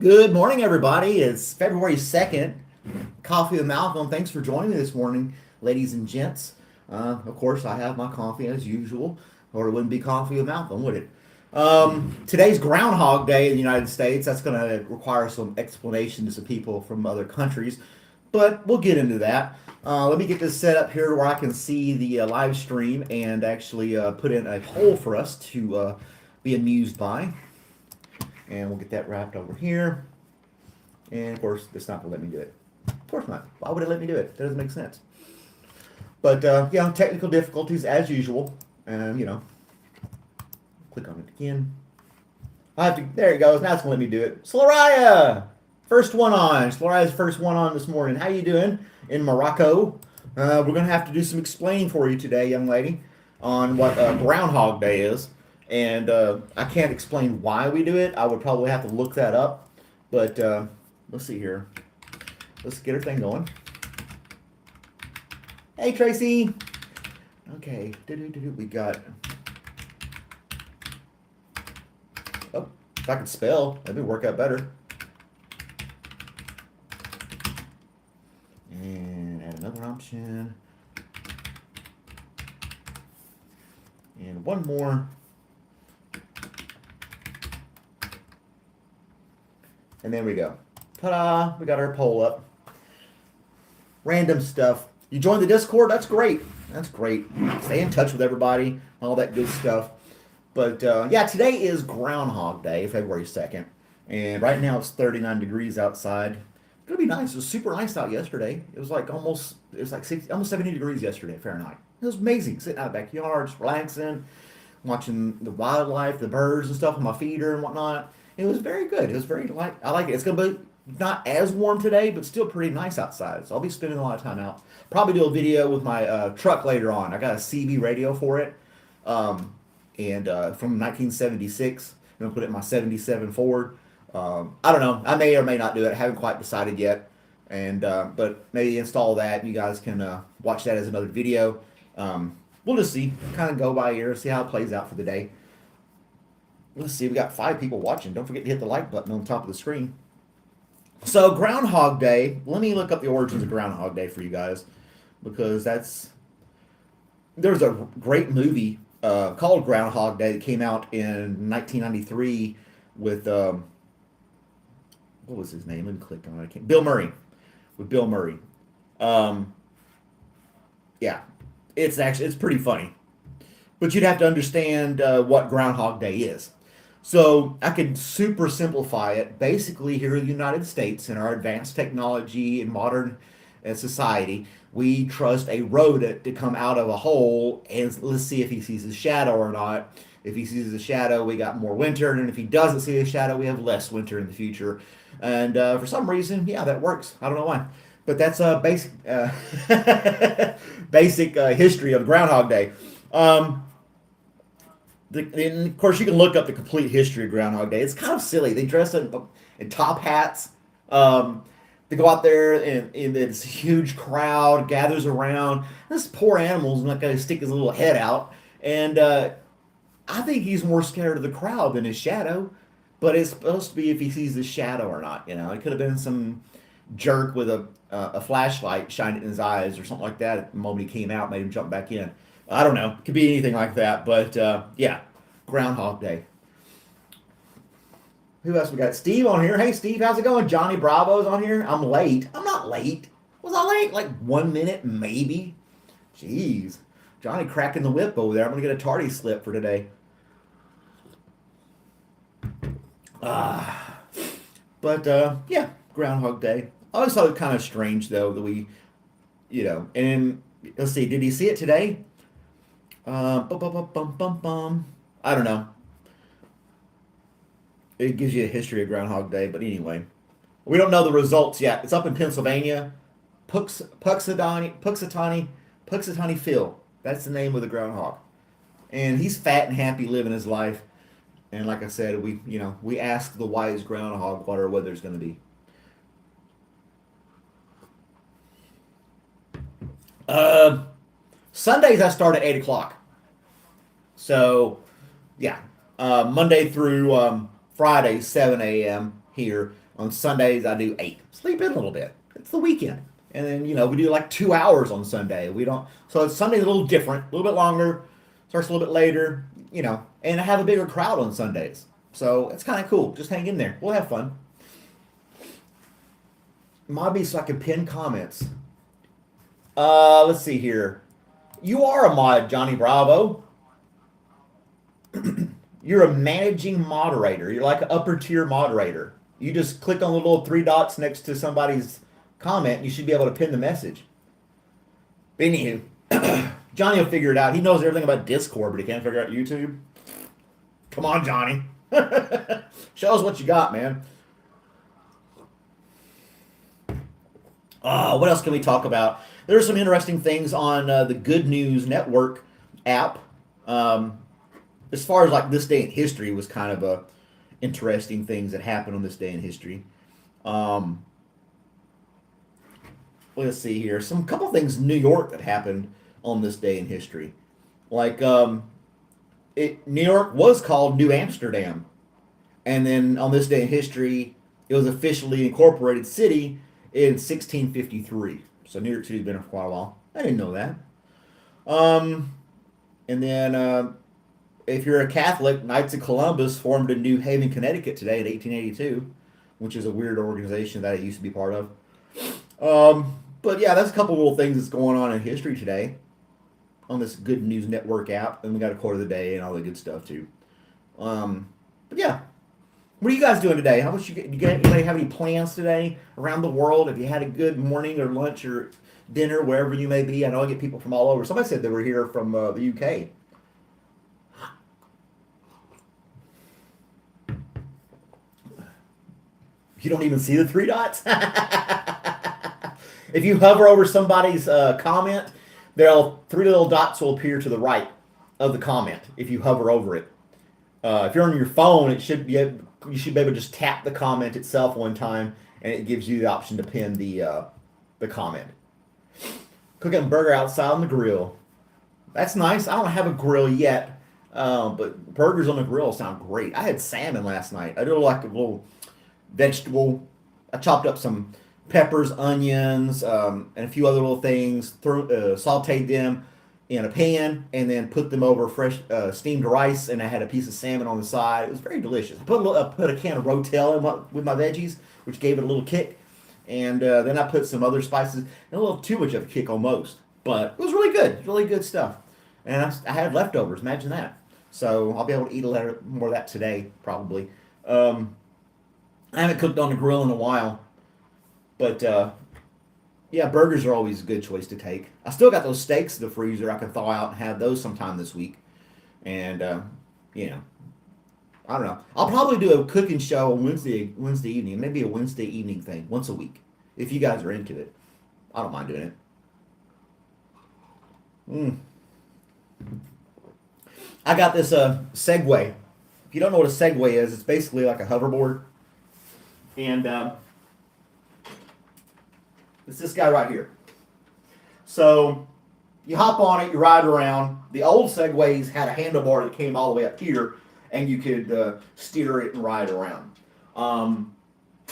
Good morning, everybody. It's February 2nd. Coffee with Malcolm. Thanks for joining me this morning, ladies and gents. Of course, I have my coffee as usual, or it wouldn't be Coffee with Malcolm, would it? Today's Groundhog Day in the United States. That's going to require some explanation to some people from other countries, but we'll get into that. Let me get this set up here where I can see the live stream and actually put in a poll for us to be amused by. And we'll get that wrapped over here. And of course, it's not going to let me do it. Of course not. Why would it let me do it? That doesn't make sense. But yeah, technical difficulties as usual. And click on it again. I have to. There it goes. Now it's going to let me do it. Slariah, first one on. Slariah's first one on this morning. How you doing in Morocco? We're going to have to do some explaining for you today, young lady, on what Groundhog Day is. And I can't explain why we do it. I would probably have to look that up. But let's see here. Let's get our thing going. Hey, Tracy. Okay. We got. Oh, if I could spell, that'd work out better. And add another option. And one more. And there we go. Ta-da! We got our poll up. Random stuff. You joined the Discord? That's great. That's great. Stay in touch with everybody. All that good stuff. But yeah, today is Groundhog Day, February 2nd. And right now it's 39 degrees outside. It's going to be nice. It was super nice out yesterday. It was like almost 60, almost 70 degrees yesterday, Fahrenheit. It was amazing. Sitting out in the backyard, just relaxing, watching the wildlife, the birds and stuff on my feeder and whatnot. It was very good. It was very light. I like it. It's going to be not as warm today, but still pretty nice outside. So I'll be spending a lot of time out. Probably do a video with my truck later on. I got a CB radio for it, and from 1976. I'm going to put it in my 77 Ford. I don't know. I may or may not do it. I haven't quite decided yet. And but maybe install that. You guys can watch that as another video. We'll just see. Kind of go by ear, see how it plays out for the day. Let's see, we got 5 people watching. Don't forget to hit the like button on the top of the screen. So, Groundhog Day. Let me look up the origins of Groundhog Day for you guys. Because there's a great movie called Groundhog Day that came out in 1993 with, what was his name? Let me click on it. Bill Murray. With Bill Murray. Yeah, it's pretty funny. But you'd have to understand what Groundhog Day is. So I could super simplify it. Basically, here in the United States, in our advanced technology and modern society, we trust a rodent to come out of a hole and let's see if he sees a shadow or not. If he sees a shadow, we got more winter, and if he doesn't see a shadow, we have less winter in the future. And for some reason, yeah, that works. I don't know why, but that's a basic basic history of Groundhog Day. And of course, you can look up the complete history of Groundhog Day. It's kind of silly. They dress in top hats. They go out there, and this huge crowd gathers around. This poor animal's not going to stick his little head out. And I think he's more scared of the crowd than his shadow. But it's supposed to be if he sees the shadow or not. It could have been some jerk with a flashlight shining in his eyes or something like that at the moment he came out, made him jump back in. I don't know. It could be anything like that. But yeah, Groundhog Day. Who else we got? Steve on here. Hey, Steve, how's it going? Johnny Bravo's on here. I'm late. I'm not late. Was I late? Like 1 minute, maybe? Jeez. Johnny cracking the whip over there. I'm going to get a tardy slip for today. But yeah, Groundhog Day. I always thought it was kind of strange, though, that we, and let's see, did he see it today? I don't know. It gives you a history of Groundhog Day, but anyway. We don't know the results yet. It's up in Pennsylvania. Puxatawny Phil. That's the name of the groundhog. And he's fat and happy living his life. And like I said, we asked the wise groundhog what our weather's going to be. Sundays I start at 8 o'clock. So, yeah. Monday through Friday, 7 a.m. here. On Sundays, I do 8. Sleep in a little bit. It's the weekend. And then, we do like 2 hours on Sunday. We don't, so Sunday's a little different, a little bit longer, starts a little bit later, and I have a bigger crowd on Sundays. So it's kind of cool. Just hang in there. We'll have fun. Mod me so I can pin comments. Let's see here. You are a mod, Johnny Bravo. You're a managing moderator. You're like an upper tier moderator. You just click on the little 3 dots next to somebody's comment, and you should be able to pin the message. But anywho, Johnny will figure it out. He knows everything about Discord, but he can't figure out YouTube. Come on, Johnny. Show us what you got, man. What else can we talk about? There are some interesting things on the Good News Network app. As far as like this day in history was kind of a interesting things that happened on this day in history. Let's see here. Some couple things in New York that happened on this day in history. Like New York was called New Amsterdam. And then on this day in history, it was officially incorporated city in 1653. So New York City's been here for quite a while. I didn't know that. And then if you're a Catholic, Knights of Columbus formed in New Haven, Connecticut today in 1882, which is a weird organization that I used to be part of. But yeah, that's a couple little things that's going on in history today on this Good News Network app. And we got a quote of the day and all the good stuff too. But yeah. What are you guys doing today? How much anybody have any plans today around the world? Have you had a good morning or lunch or dinner, wherever you may be? I know I get people from all over. Somebody said they were here from the UK. You don't even see the 3 dots? If you hover over somebody's comment, 3 little dots will appear to the right of the comment if you hover over it. If you're on your phone, you should be able to just tap the comment itself one time, and it gives you the option to pin the comment. Cooking a burger outside on the grill. That's nice. I don't have a grill yet, but burgers on the grill sound great. I had salmon last night. I did like a little vegetable. I chopped up some peppers, onions, and a few other little things. Sauteed them in a pan, and then put them over fresh steamed rice, and I had a piece of salmon on the side. It was very delicious. I put a can of Rotel with my veggies, which gave it a little kick, and then I put some other spices, and a little too much of a kick almost, but it was really good. Really good stuff. And I had leftovers. Imagine that. So I'll be able to eat a little more of that today, probably. I haven't cooked on the grill in a while, but yeah, burgers are always a good choice to take. I still got those steaks in the freezer. I can thaw out and have those sometime this week. And, I don't know. I'll probably do a cooking show on Wednesday evening. Maybe a Wednesday evening thing once a week. If you guys are into it. I don't mind doing it. I got this Segway. If you don't know what a Segway is, it's basically like a hoverboard. And it's this guy right here. So you hop on it, you ride around. The old Segways had a handlebar that came all the way up here, and you could steer it and ride around.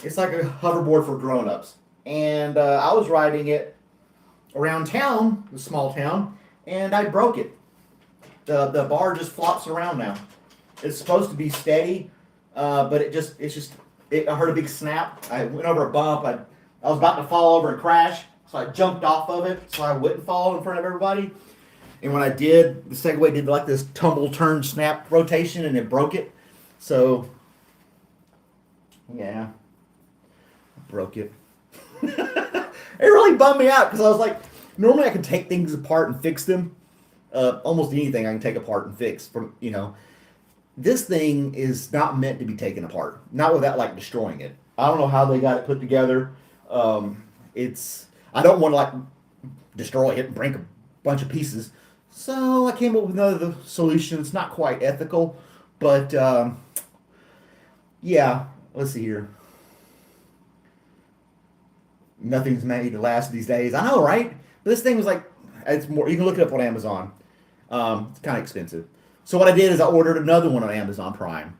It's like a hoverboard for grown-ups. And I was riding it around town, the small town, and I broke it. The bar just flops around now. It's supposed to be steady, but I heard a big snap. I went over a bump. I was about to fall over and crash, so I jumped off of it so I wouldn't fall in front of everybody. And when I did, the Segway did like this tumble, turn, snap rotation, and it broke it. So, yeah, I broke it. It really bummed me out because I was like, normally I can take things apart and fix them. Almost anything I can take apart and fix. This thing is not meant to be taken apart. Not without like destroying it. I don't know how they got it put together. I don't want to like destroy it and break a bunch of pieces. So I came up with another solution. It's not quite ethical, but yeah. Let's see here. Nothing's made to last these days. I know, right? But this thing was like, it's more. You can look it up on Amazon. It's kind of expensive. So what I did is I ordered another one on Amazon Prime,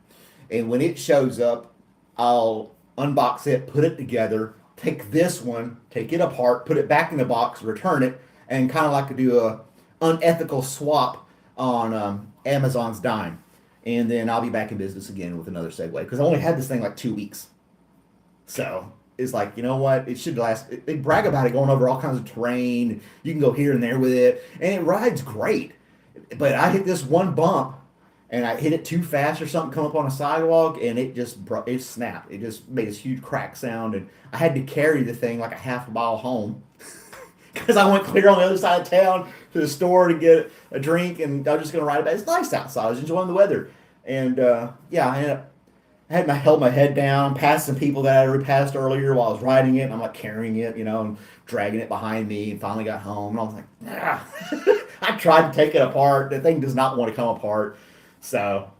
and when it shows up, I'll unbox it, put it together, take this one, take it apart, put it back in the box, return it, and kind of like to do a unethical swap on Amazon's dime. And then I'll be back in business again with another Segway because I only had this thing like 2 weeks. So it's like, you know what? It should last. They brag about it going over all kinds of terrain. You can go here and there with it, and it rides great. But I hit this one bump, and I hit it too fast or something, come up on a sidewalk, and it snapped. It just made this huge crack sound, and I had to carry the thing like a half a mile home because I went clear on the other side of town to the store to get a drink, and I was just going to ride it back. It's nice outside. I was enjoying the weather. And, yeah, held my head down, passed some people that I already passed earlier while I was riding it, and I'm like carrying it, and dragging it behind me, and finally got home, and I was like, ah. I tried to take it apart. The thing does not want to come apart. So,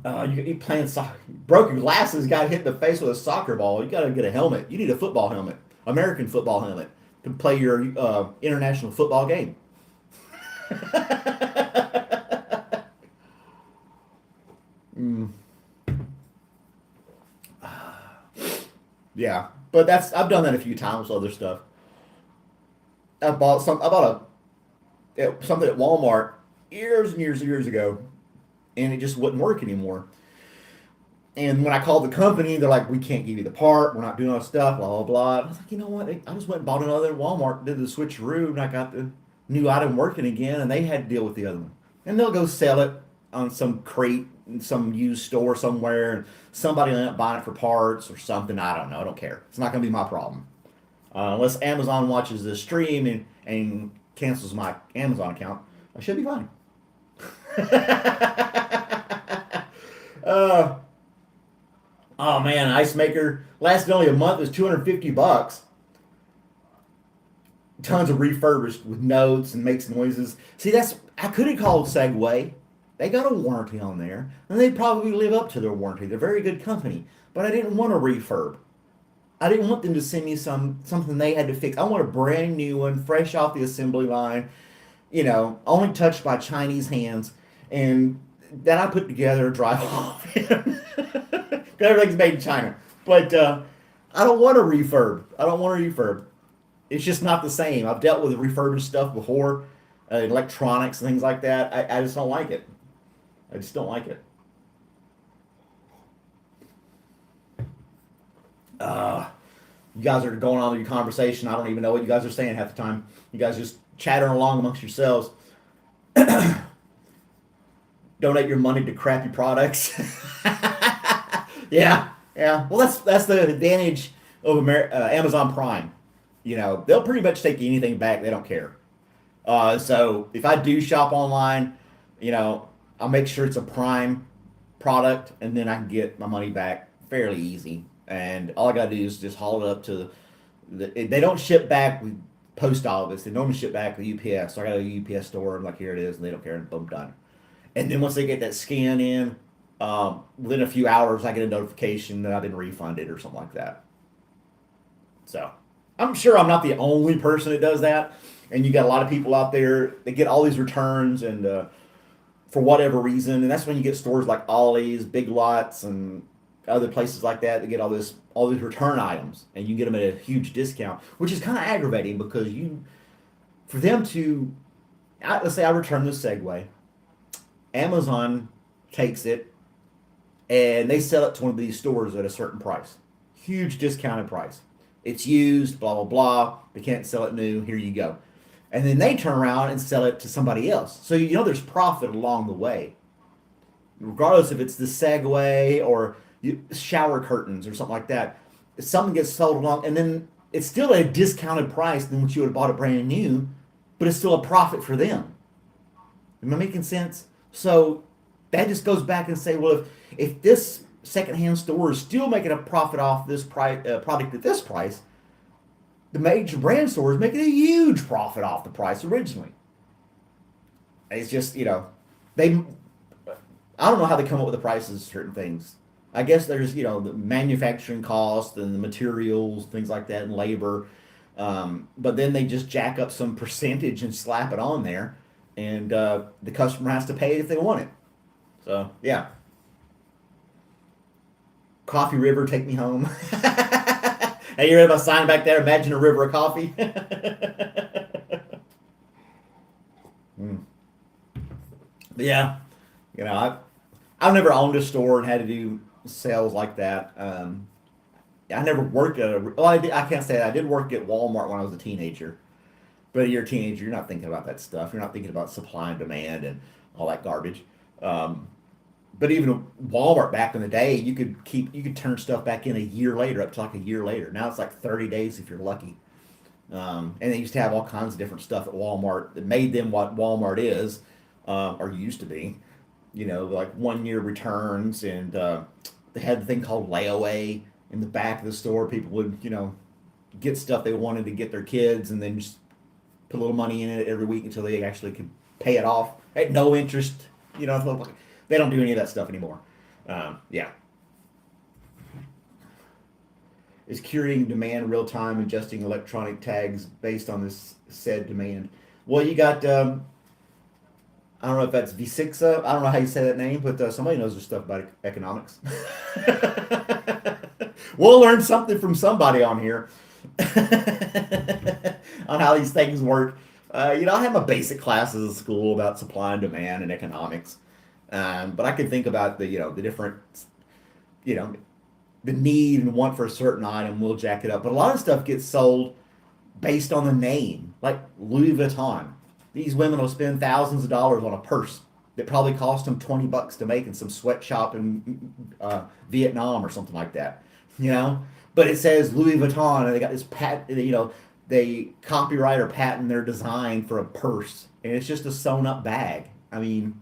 you playing soccer, broke your glasses, got hit in the face with a soccer ball. You got to get a helmet. You need a football helmet, American football helmet, to play your international football game. mm. Yeah, but I've done that a few times with other stuff. I bought something at Walmart years and years and years ago, and it just wouldn't work anymore. And when I called the company, they're like, "We can't give you the part. We're not doing all stuff." Blah blah blah. I was like, you know what? I just went and bought another at Walmart, did the switcheroo, and I got the new item working again, and they had to deal with the other one. And they'll go sell it on some crate in some used store somewhere, and somebody will end up buying it for parts or something. I don't know. I don't care. It's not going to be my problem. Unless Amazon watches this stream and cancels my Amazon account, I should be fine. uh, oh man, ice maker lasted only a month. It was $250. Tons of refurbished with notes and makes noises. See, I could have called Segway. They got a warranty on there, and they probably live up to their warranty. They're a very good company, but I didn't want a refurb. I didn't want them to send me something they had to fix. I want a brand new one, fresh off the assembly line, only touched by Chinese hands, and that I put together, drive off. Everything's made in China. But I don't want a refurb. It's just not the same. I've dealt with refurbished stuff before, electronics and things like that. I just don't like it. I just don't like it. You guys are going on with your conversation. I don't even know what you guys are saying half the time. You guys just chattering along amongst yourselves. Donate your money to crappy products. Yeah. Well, that's the advantage of Amazon Prime. They'll pretty much take anything back. They don't care. So if I do shop online, I'll make sure it's a Prime product, and then I can get my money back fairly easy. And all I gotta do is just haul it up to they don't ship back with post office. They normally ship back with UPS. So I got a UPS store. I'm like, here it is, and they don't care. And boom, done. And then once they get that scan in, within a few hours, I get a notification that I've been refunded or something like that. So I'm sure I'm not the only person that does that. And you got a lot of people out there that get all these returns, and for whatever reason, and that's when you get stores like Ollie's, Big Lots, and other places like that get all these return items, and you get them at a huge discount, which is kind of aggravating because for them to, let's say I return this Segway, Amazon takes it and they sell it to one of these stores at a certain price, huge discounted price. It's used, blah blah blah. They can't sell it new. Here you go, and then they turn around and sell it to somebody else. So there's profit along the way, regardless if it's the Segway or shower curtains or something like that. If something gets sold along, and then it's still at a discounted price than what you would have bought it brand new, but it's still a profit for them. Am I making sense? So that just goes back and say, well, if this secondhand store is still making a profit off this product at this price, the major brand store is making a huge profit off the price originally. It's just, I don't know how they come up with the prices of certain things. I guess there's, the manufacturing cost and the materials, things like that, and labor. But then they just jack up some percentage and slap it on there, and the customer has to pay if they want it. So, yeah. Coffee River, take me home. Hey, you read my sign back there? Imagine a river of coffee. Mm. But yeah, you know, I've never owned a store and had to do sales like that. I never worked at a. Well, I can't say that. I did work at Walmart when I was a teenager. But you're a teenager, you're not thinking about that stuff. You're not thinking about supply and demand and all that garbage. Um, but even Walmart back in the day, you could turn stuff back in a year later, up to like a year later. Now it's like 30 days if you're lucky. And they used to have all kinds of different stuff at Walmart that made them what Walmart is, or used to be. You know, like 1 year returns, and they had the thing called layaway in the back of the store. People would, get stuff they wanted to get their kids, and then just put a little money in it every week until they actually could pay it off at no interest. They don't do any of that stuff anymore. Yeah. Is curating demand real time, adjusting electronic tags based on this said demand. Well, you got, I don't know if that's V6. I don't know how you say that name, but somebody knows their stuff about economics. We'll learn something from somebody on here on how these things work. I had my basic classes at school about supply and demand and economics, but I could think about the different, you know, the need and want for a certain item will jack it up. But a lot of stuff gets sold based on the name, like Louis Vuitton. These women will spend thousands of dollars on a purse that probably cost them $20 to make in some sweatshop in Vietnam or something like that. But it says Louis Vuitton, and they got this they copyright or patent their design for a purse, and it's just a sewn up bag. I mean,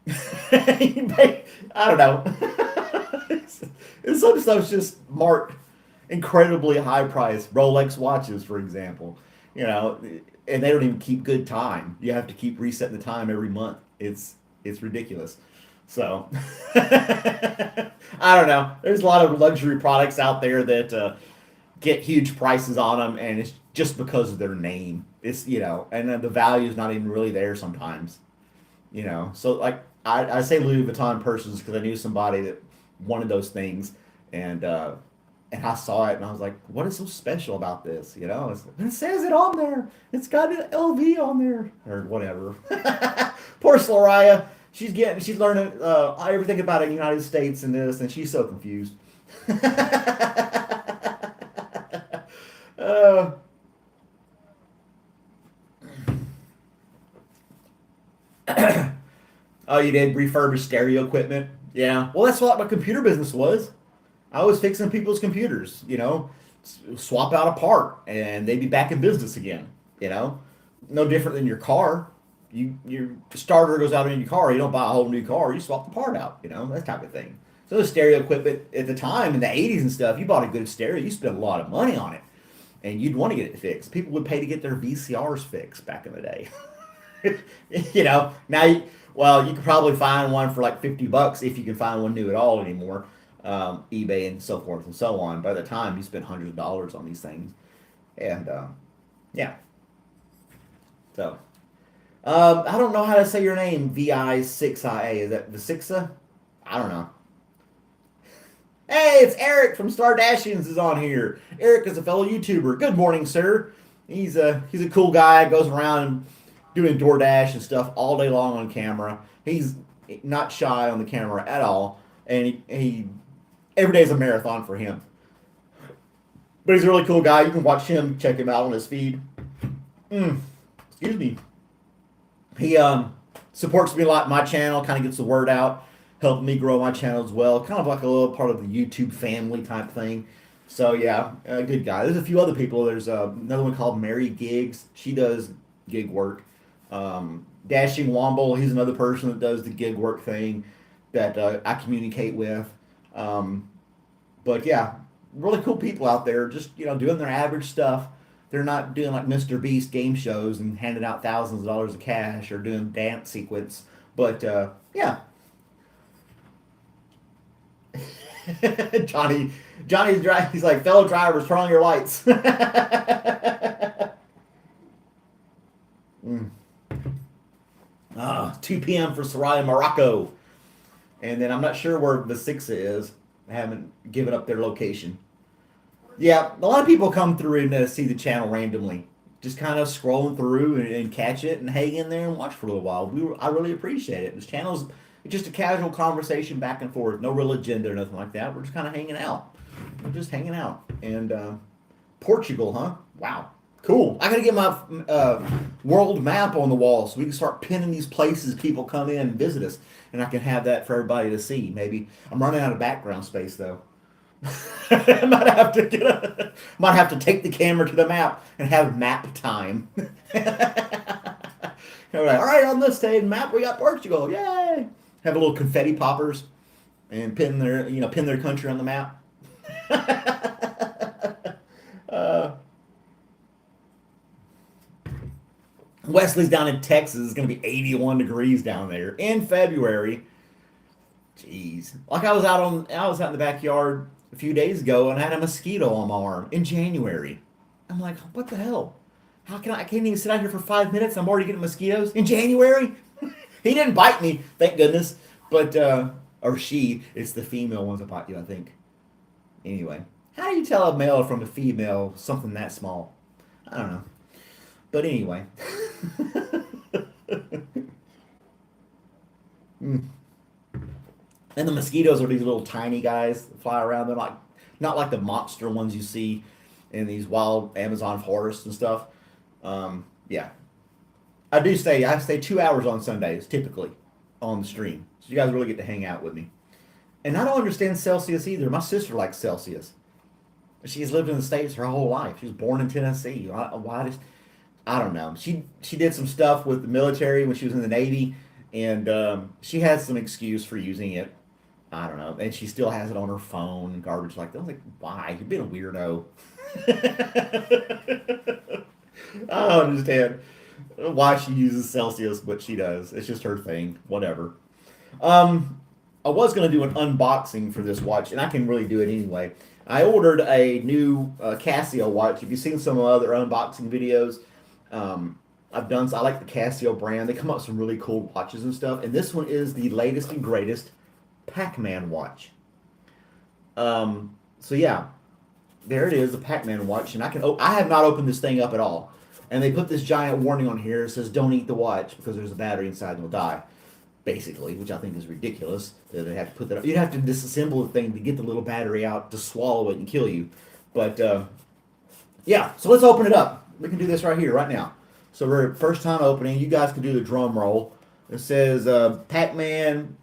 I don't know. Some stuff's just marked incredibly high price. Rolex watches, for example, and they don't even keep good time. You have to keep resetting the time every month. It's ridiculous. So I don't know. There's a lot of luxury products out there that get huge prices on them, and it's just because of their name. It's and then the value is not even really there sometimes. So like I say Louis Vuitton purses because I knew somebody that wanted those things, and I saw it and I was like, what is so special about this? It says it on there. It's got an LV on there or whatever. Poor Slariah. She's learning everything about the United States and this, and she's so confused. Oh, you did refurbish stereo equipment? Yeah. Well, that's what my computer business was. I was fixing people's computers, swap out a part and they'd be back in business again, No different than your car. Your starter goes out in your car, you don't buy a whole new car, you swap the part out, that type of thing. So the stereo equipment at the time in the 80s and stuff, you bought a good stereo, you spent a lot of money on it. And you'd want to get it fixed. People would pay to get their VCRs fixed back in the day. Now, well, you could probably find one for like $50 if you can find one new at all anymore. eBay and so forth and so on. By the time you spend hundreds of dollars on these things, and yeah. So I don't know how to say your name. VI6IA. Is that Visixa? I don't know. Hey, it's Eric from Stardashians is on here. Eric is a fellow YouTuber. Good morning, sir. He's a cool guy. Goes around doing DoorDash and stuff all day long on camera. He's not shy on the camera at all, and he every day is a marathon for him. But he's a really cool guy. You can watch him, check him out on his feed. Excuse me. He supports me a lot in my channel, kind of gets the word out, helped me grow my channel as well. Kind of like a little part of the YouTube family type thing. So yeah, a good guy. There's a few other people. There's another one called Mary Gigs. She does gig work. Dashing Womble, he's another person that does the gig work thing that I communicate with. But yeah, really cool people out there just, doing their average stuff. They're not doing like Mr. Beast game shows and handing out thousands of dollars of cash or doing dance sequence. But yeah. Johnny's driving. He's like, fellow drivers, turn on your lights. 2 p.m. for Soraya, Morocco. And then I'm not sure where Visixa is. haven't given up their location. Yeah, a lot of people come through and see the channel randomly, just kind of scrolling through and catch it and hang in there and watch for a little while. I really appreciate it. This channel's just a casual conversation back and forth, no real agenda or nothing like that. We're just kind of hanging out. We're just hanging out. And Portugal, huh? Wow, cool. I gotta get my world map on the wall so we can start pinning these places people come in and visit us, and I can have that for everybody to see. Maybe I'm running out of background space though. Might have to take the camera to the map and have map time. All right, on this day map we got Portugal. Yay! Have a little confetti poppers and pin their country on the map. uh, Wesley's down in Texas. It's going to be 81 degrees down there in February. Jeez, like I was out in the backyard a few days ago and I had a mosquito on my arm in January. I'm like, what the hell? I can't even sit out here for 5 minutes. I'm already getting mosquitoes in January. He didn't bite me, thank goodness. But or she, it's the female ones that bite you, I think. Anyway, how do you tell a male from a female something that small? I don't know. But anyway. Mm. And the mosquitoes are these little tiny guys that fly around. They're like not like the monster ones you see in these wild Amazon forests and stuff. Yeah, I stay 2 hours on Sundays typically on the stream, so you guys really get to hang out with me. And I don't understand Celsius either. My sister likes Celsius. She's lived in the States her whole life. She was born in Tennessee. I don't know. She did some stuff with the military when she was in the Navy, and she has some excuse for using it. I don't know. And she still has it on her phone and garbage like that. I was like, why? You've been a weirdo. I don't understand why she uses Celsius, but she does. It's just her thing. Whatever. I was going to do an unboxing for this watch, and I can really do it anyway. I ordered a new Casio watch. If you've seen some other unboxing videos, I like the Casio brand. They come up with some really cool watches and stuff. And this one is the latest and greatest Pac-Man watch. So yeah, there it is, the Pac-Man watch. And I have not opened this thing up at all. And they put this giant warning on here. It says, don't eat the watch because there's a battery inside and you'll die. Basically, which I think is ridiculous. That they have to put that up. You'd have to disassemble the thing to get the little battery out to swallow it and kill you. But yeah, so let's open it up. We can do this right here, right now. So we're first time opening. You guys can do the drum roll. It says Pac-Man,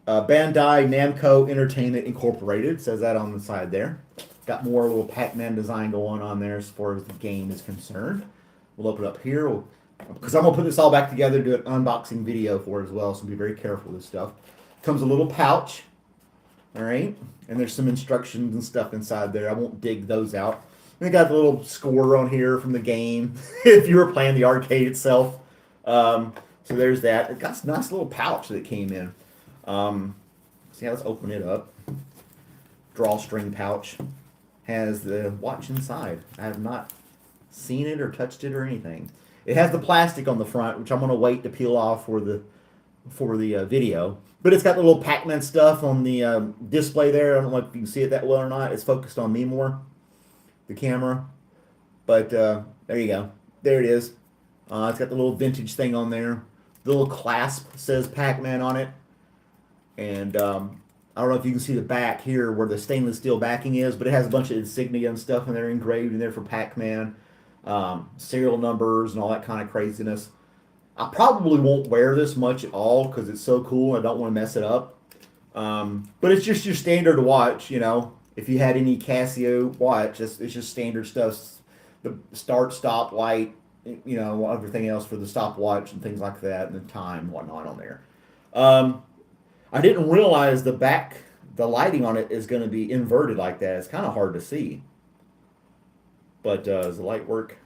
Bandai Namco Entertainment Incorporated. It says that on the side there. Got more little Pac-Man design going on there as far as the game is concerned. We'll open it up here. Because I'm going to put this all back together, do an unboxing video for it as well, so be very careful with this stuff. Comes a little pouch, all right? And there's some instructions and stuff inside there. I won't dig those out. And we got the little score on here from the game, if you were playing the arcade itself. So there's that. It got a nice little pouch that came in. See, let's open it up. Drawstring pouch. Has the watch inside. I have not seen it or touched it or anything. It has the plastic on the front, which I'm going to wait to peel off for the video. But it's got the little Pac-Man stuff on the display there. I don't know if you can see it that well or not. It's focused on me more, the camera. But there you go. There it is. It's got the little vintage thing on there. The little clasp says Pac-Man on it. And I don't know if you can see the back here where the stainless steel backing is, but it has a bunch of insignia and stuff in there engraved in there for Pac-Man. Serial numbers and all that kind of craziness. I probably won't wear this much at all because it's so cool. I don't want to mess it up. But it's just your standard watch, you know. If you had any Casio watch, it's just standard stuff. The start, stop, light, you know, everything else for the stopwatch and things like that, and the time and whatnot on there. I didn't realize the lighting on it is going to be inverted like that. It's kind of hard to see. But does the light work?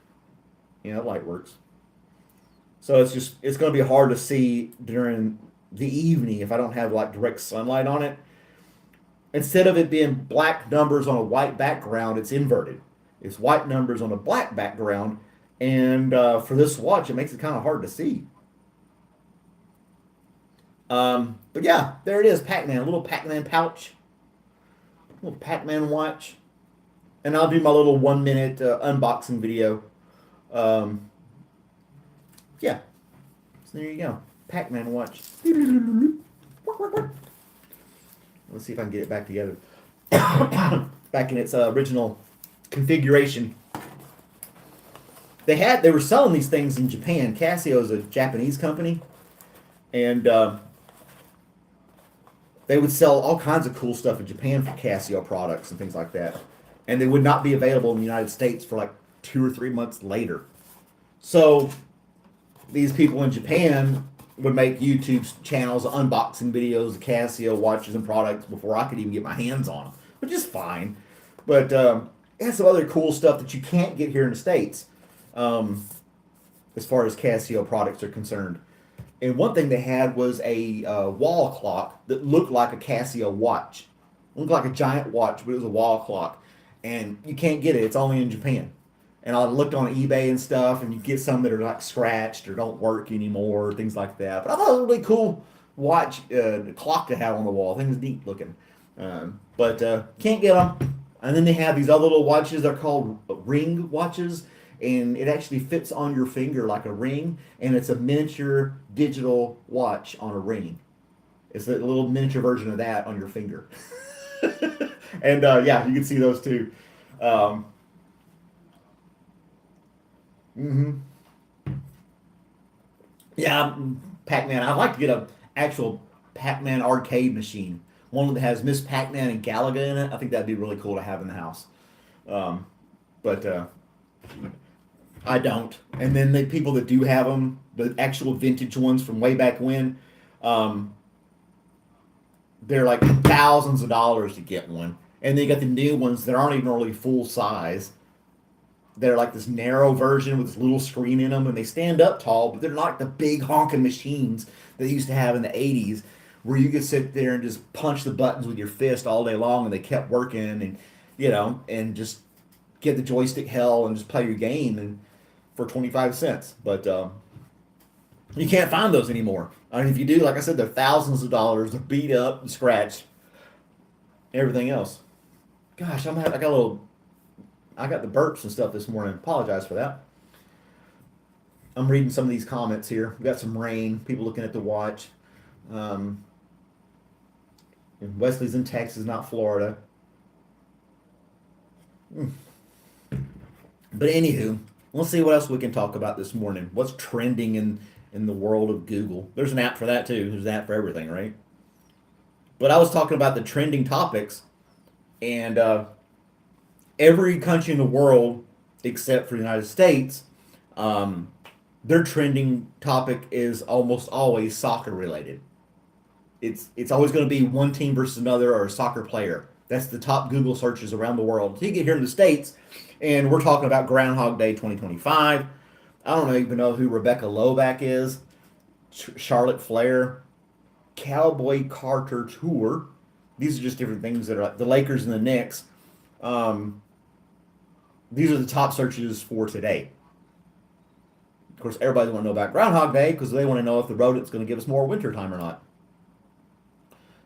Yeah, the light works. So it's going to be hard to see during the evening if I don't have like direct sunlight on it. Instead of it being black numbers on a white background, it's inverted. It's white numbers on a black background. And for this watch, it makes it kind of hard to see. But yeah, there it is, Pac-Man, a little Pac-Man pouch. Little Pac-Man watch. And I'll do my little 1 minute unboxing video. Um, yeah. So there you go. Pac-Man watch. Let's see if I can get it back together. Back in its original configuration. They were selling these things in Japan. Casio is a Japanese company. And they would sell all kinds of cool stuff in Japan for Casio products and things like that. And they would not be available in the United States for like 2 or 3 months later. So these people in Japan would make YouTube channels, unboxing videos of Casio watches and products before I could even get my hands on them, which is fine. But it has some other cool stuff that you can't get here in the States as far as Casio products are concerned. And one thing they had was a wall clock that looked like a Casio watch. It looked like a giant watch, but it was a wall clock. And you can't get it. It's only in Japan. And I looked on eBay and stuff, and you get some that are like scratched or don't work anymore, things like that. But I thought it was a really cool watch, clock to have on the wall. I think it's neat looking. But can't get them. And then they have these other little watches. They're called ring watches. And it actually fits on your finger like a ring. And it's a miniature digital watch on a ring. It's a little miniature version of that on your finger. And yeah, you can see those too. Yeah, Pac-Man. I'd like to get a actual Pac-Man arcade machine. One that has Miss Pac-Man and Galaga in it. I think that'd be really cool to have in the house. But I don't. And then the people that do have them, the actual vintage ones from way back when, they're like thousands of dollars to get one. And then you got the new ones that aren't even really full size. They're like this narrow version with this little screen in them, and they stand up tall, but they're not like the big honking machines that they used to have in the 80s, where you could sit there and just punch the buttons with your fist all day long, and they kept working, and and just get the joystick hell and just play your game and for 25 cents. But you can't find those anymore. I mean, if you do, like I said, they're thousands of dollars. They're beat up and scratched. Everything else. Gosh, I got the burps and stuff this morning. Apologize for that. I'm reading some of these comments here. We got some rain. People looking at the watch. Wesley's in Texas, not Florida. But anywho, let's see what else we can talk about this morning. What's trending in the world of Google? There's an app for that too. There's an app for everything, right? But I was talking about the trending topics, and every country in the world except for the United States, their trending topic is almost always soccer related. It's always going to be one team versus another or a soccer player. That's the top Google searches around the world. So you get here in the States, and we're talking about Groundhog Day 2025. I don't even know who Rebecca Loback is. Charlotte Flair. Cowboy Carter Tour. These are just different things that are like the Lakers and the Knicks. These are the top searches for today. Of course, everybody wants to know about Groundhog Day because they want to know if the rodent's going to give us more winter time or not.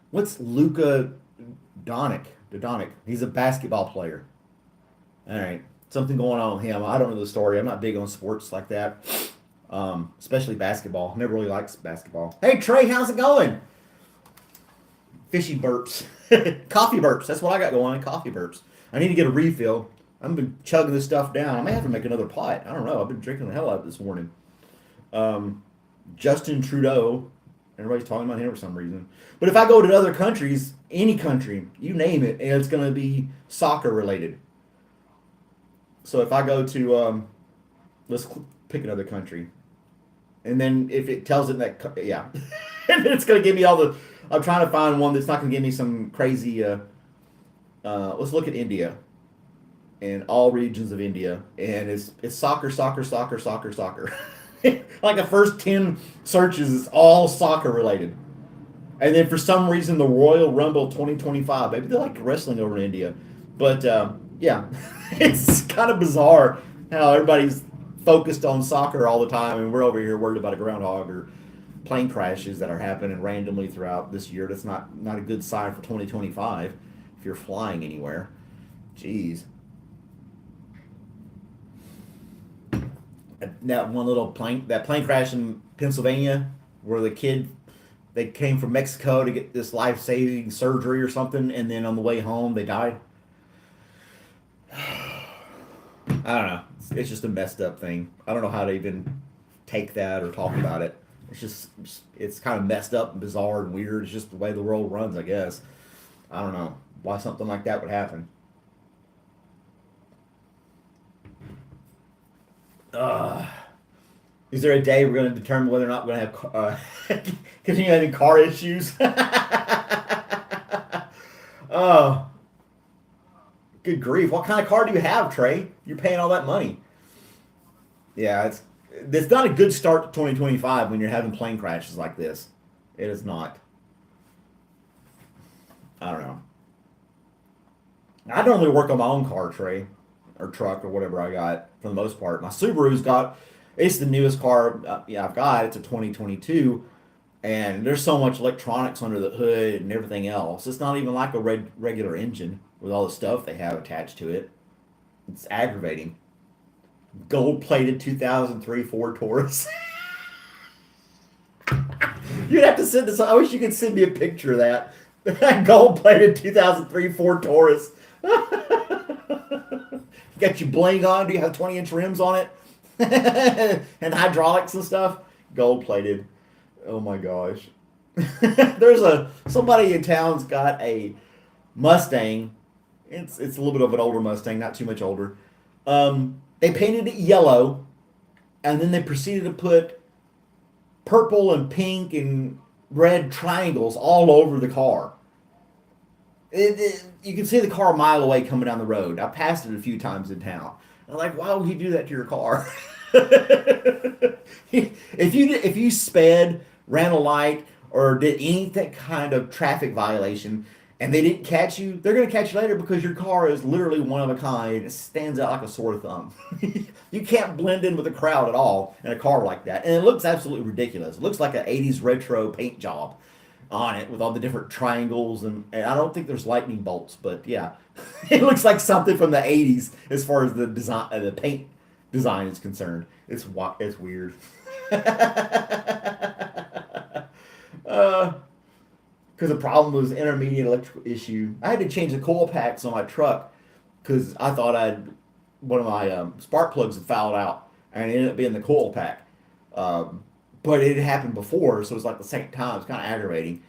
What's Luka Doncic? He's a basketball player. All right. Something going on with him. I don't know the story. I'm not big on sports like that, especially basketball. Never really liked basketball. Hey, Trey, how's it going? Fishy burps. Coffee burps. That's what I got going on, coffee burps. I need to get a refill. I've been chugging this stuff down. I may have to make another pot. I don't know. I've been drinking the hell out of it this morning. Justin Trudeau. Everybody's talking about him for some reason. But if I go to other countries, any country, you name it, and it's going to be soccer related. So if I go to, let's pick another country. And then if it tells it that, yeah. And then it's going to give me all the, I'm trying to find one that's not going to give me some crazy, let's look at India. And all regions of India. And it's soccer. Like the first 10 searches is all soccer related. And then for some reason, the Royal Rumble 2025. Maybe they like wrestling over in India. But yeah, it's kind of bizarre how everybody's focused on soccer all the time. And we're over here worried about a groundhog or plane crashes that are happening randomly throughout this year. That's not a good sign for 2025. if you're flying anywhere. Jeez. That one little plane crash in Pennsylvania where they came from Mexico to get this life-saving surgery or something, and then on the way home they died. I don't know. It's just a messed up thing. I don't know how to even take that or talk about it. It's kind of messed up and bizarre and weird. It's just the way the world runs, I guess. I don't know why something like that would happen. Uh, is there a day we're going to determine whether or not we're going to have continue having car issues? Oh, good grief! What kind of car do you have, Trey? You're paying all that money. Yeah, it's not a good start to 2025 when you're having plane crashes like this. It is not. I don't know. I normally work on my own car, Trey, or truck, or whatever I got for the most part. My Subaru's got, it's the newest car yeah, I've got. It's a 2022, and there's so much electronics under the hood and everything else. It's not even like a regular engine with all the stuff they have attached to it. It's aggravating. Gold plated 2003 Ford Taurus. You'd have to send this. I wish you could send me a picture of that. That gold plated 2003 Ford Taurus. Got you bling on? Do you have 20-inch rims on it? And hydraulics and stuff? Gold plated. Oh my gosh. Somebody in town's got a Mustang. It's a little bit of an older Mustang, not too much older. They painted it yellow, and then they proceeded to put purple and pink and red triangles all over the car. You can see the car a mile away coming down the road. I passed it a few times in town. I'm like, why would you do that to your car? If you sped, ran a light, or did any kind of traffic violation, and they didn't catch you, they're going to catch you later because your car is literally one of a kind. It stands out like a sore thumb. You can't blend in with the crowd at all in a car like that. And it looks absolutely ridiculous. It looks like an 80s retro paint job on it with all the different triangles. And I don't think there's lightning bolts, but yeah. It looks like something from the 80s as far as the design, the paint design is concerned. It's weird. Because the problem was intermediate electrical issue. I had to change the coil packs on my truck because I thought one of my spark plugs had fouled out, and it ended up being the coil pack. But it had happened before, so it was like the second time. It's kind of aggravating.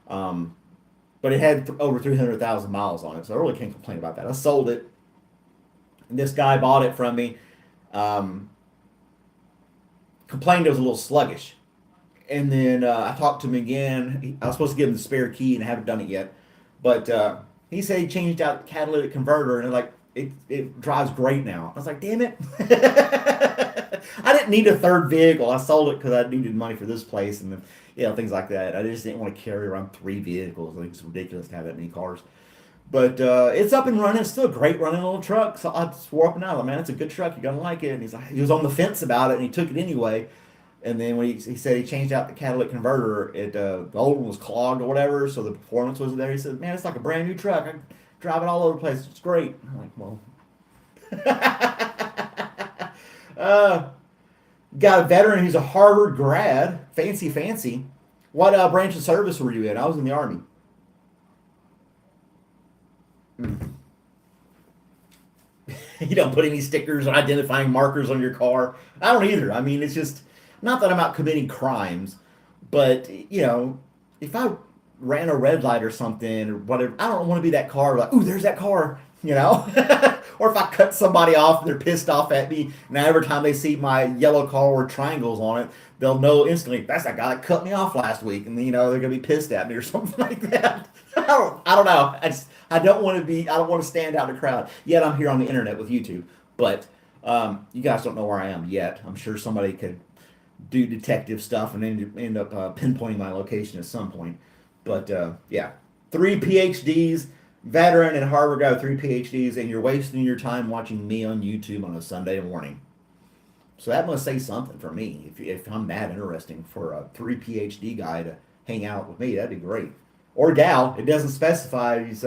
But it had over 300,000 miles on it, so I really can't complain about that. I sold it, and this guy bought it from me. Complained it was a little sluggish. And then I talked to him again. I was supposed to give him the spare key, and I haven't done it yet. But he said he changed out the catalytic converter, and it drives great now. I was like, damn it. I didn't need a third vehicle. I sold it because I needed money for this place and things like that. I just didn't want to carry around 3 vehicles. I think it's ridiculous to have that many cars. But it's up and running. It's still a great running little truck. So I swore up and down, man, it's a good truck. You're going to like it. And he was on the fence about it, and he took it anyway. And then when he said he changed out the catalytic converter, the old one was clogged or whatever, so the performance wasn't there. He said, man, it's like a brand new truck. I can drive it all over the place. It's great. I'm like, well. Got a veteran who's a Harvard grad. Fancy. What branch of service were you in? I was in the Army. You don't put any stickers or identifying markers on your car. I don't either. I mean, it's just... Not that I'm out committing crimes, but, if I ran a red light or something or whatever, I don't want to be that car like, ooh, there's that car, Or if I cut somebody off and they're pissed off at me, now every time they see my yellow car with triangles on it, they'll know instantly, that's that guy that cut me off last week, and, they're going to be pissed at me or something like that. I don't know. I don't want to stand out in the crowd. Yet I'm here on the internet with YouTube, but you guys don't know where I am yet. I'm sure somebody could do detective stuff and end up pinpointing my location at some point. But yeah, 3 PhDs, veteran and Harvard guy with 3 PhDs, and you're wasting your time watching me on YouTube on a Sunday morning. So that must say something for me. If I'm that interesting for a 3 PhD guy to hang out with me, that'd be great. Or gal, it doesn't specify. He's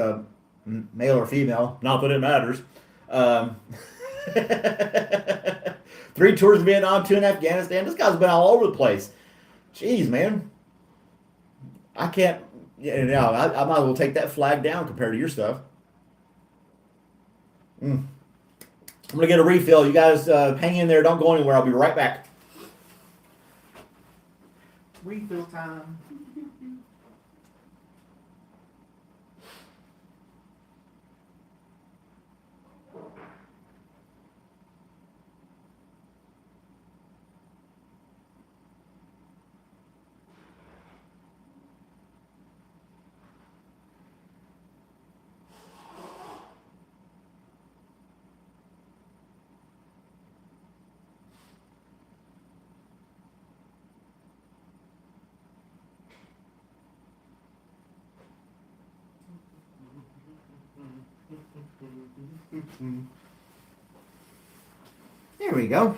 male or female, not that it matters. Um, 3 tours in Vietnam, 2 in Afghanistan. This guy's been all over the place. Jeez, man. I can't, I might as well take that flag down compared to your stuff. I'm going to get a refill. You guys hang in there. Don't go anywhere. I'll be right back. Refill time. There we go.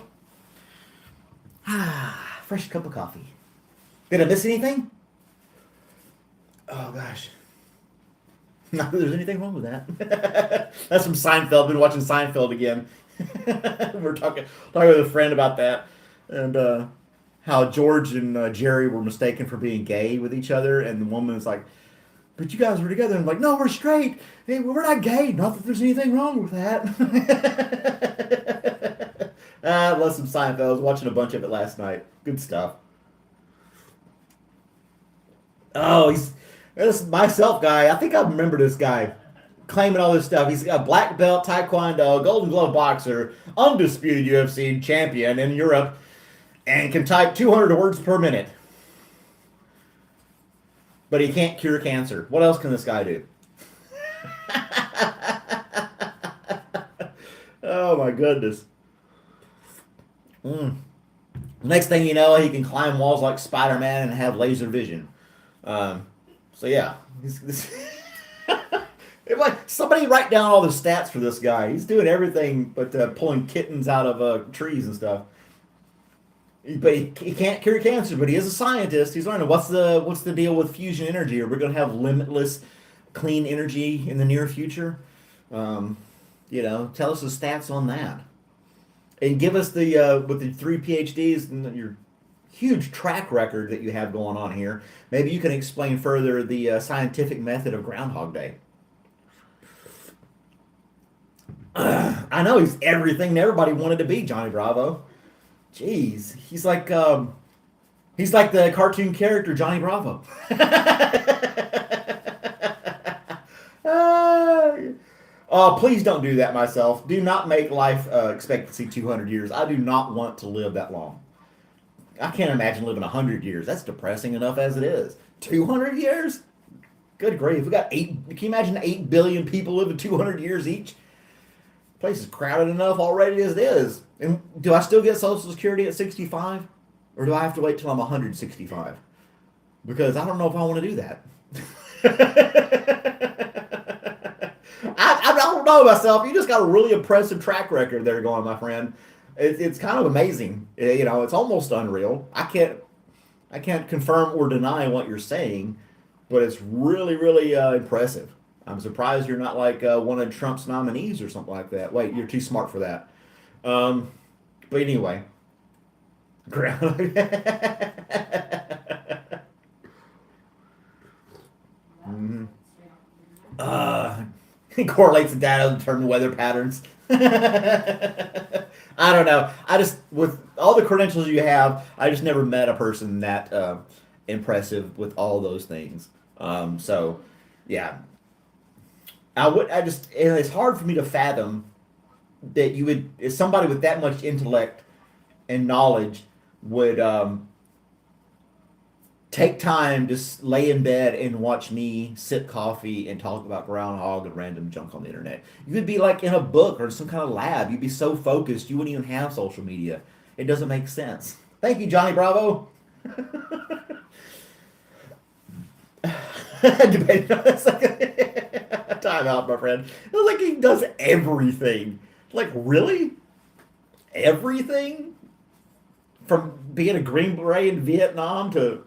Fresh cup of coffee. Did I miss anything? Oh, gosh. Not that there's anything wrong with that. That's from Seinfeld. Been watching Seinfeld again. We're talking with a friend about that. And how George and Jerry were mistaken for being gay with each other. And the woman was like, but you guys were together. And I'm like, no, we're straight. Hey, we're not gay. Not that there's anything wrong with that. I love some Seinfeld. I was watching a bunch of it last night. Good stuff. Oh, this myself guy. I think I remember this guy claiming all this stuff. He's a black belt, taekwondo, golden glove boxer, undisputed UFC champion in Europe, and can type 200 words per minute. But he can't cure cancer. What else can this guy do? Oh my goodness. Next thing you know, he can climb walls like Spider-Man and have laser vision. So yeah, somebody write down all the stats for this guy. He's doing everything but pulling kittens out of trees and stuff. But he can't cure cancer. But he is a scientist. He's learning what's the deal with fusion energy. Are we going to have limitless clean energy in the near future? Tell us the stats on that, and give us the with the 3 PhDs and your huge track record that you have going on here. Maybe you can explain further the scientific method of Groundhog Day. I know he's everything that everybody wanted to be, Johnny Bravo. Jeez, he's like the cartoon character Johnny Bravo. Please don't do that, myself. Do not make life expectancy 200 years. I do not want to live that long. I can't imagine living 100 years. That's depressing enough as it is. 200 years? Good grief. We got 8. Can you imagine 8 billion people living 200 years each? The place is crowded enough already as it is. And do I still get Social Security at 65? Or do I have to wait till I'm 165? Because I don't know if I want to do that. I don't know myself. You just got a really impressive track record there going, my friend. It's kind of amazing. It's almost unreal. I can't confirm or deny what you're saying, but it's really, really impressive. I'm surprised you're not like one of Trump's nominees or something like that. Wait, you're too smart for that. But anyway. Mm-hmm. Correlates the data to determine weather patterns. I don't know. With all the credentials you have, I just never met a person that impressive with all those things. So, yeah. It's hard for me to fathom that if somebody with that much intellect and knowledge would take time to lay in bed and watch me sip coffee and talk about groundhog and random junk on the internet. You would be like in a book or some kind of lab. You'd be so focused you wouldn't even have social media. It doesn't make sense. Thank you, Johnny Bravo. Debating on this. Time out, my friend. It was like he does everything. Like, really? Everything? From being a Green Beret in Vietnam to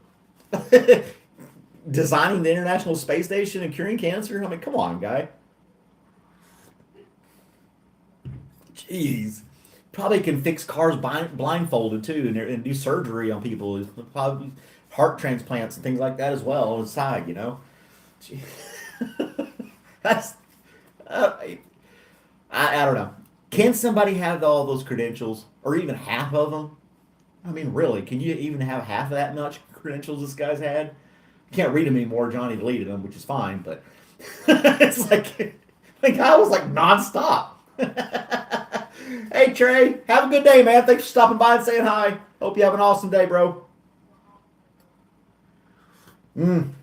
designing the International Space Station and curing cancer? I mean, come on, guy. Jeez. Probably can fix cars blindfolded too, and do surgery on people. Probably heart transplants and things like that as well on the side. Gee. That's I don't know. Can somebody have all those credentials, or even half of them? I mean, really, can you even have half of that much credentials this guy's had? You can't read them anymore. Johnny deleted them, which is fine, but it's like the guy was like nonstop. Hey Trey, have a good day, man. Thanks for stopping by and saying hi. Hope you have an awesome day, bro. Put him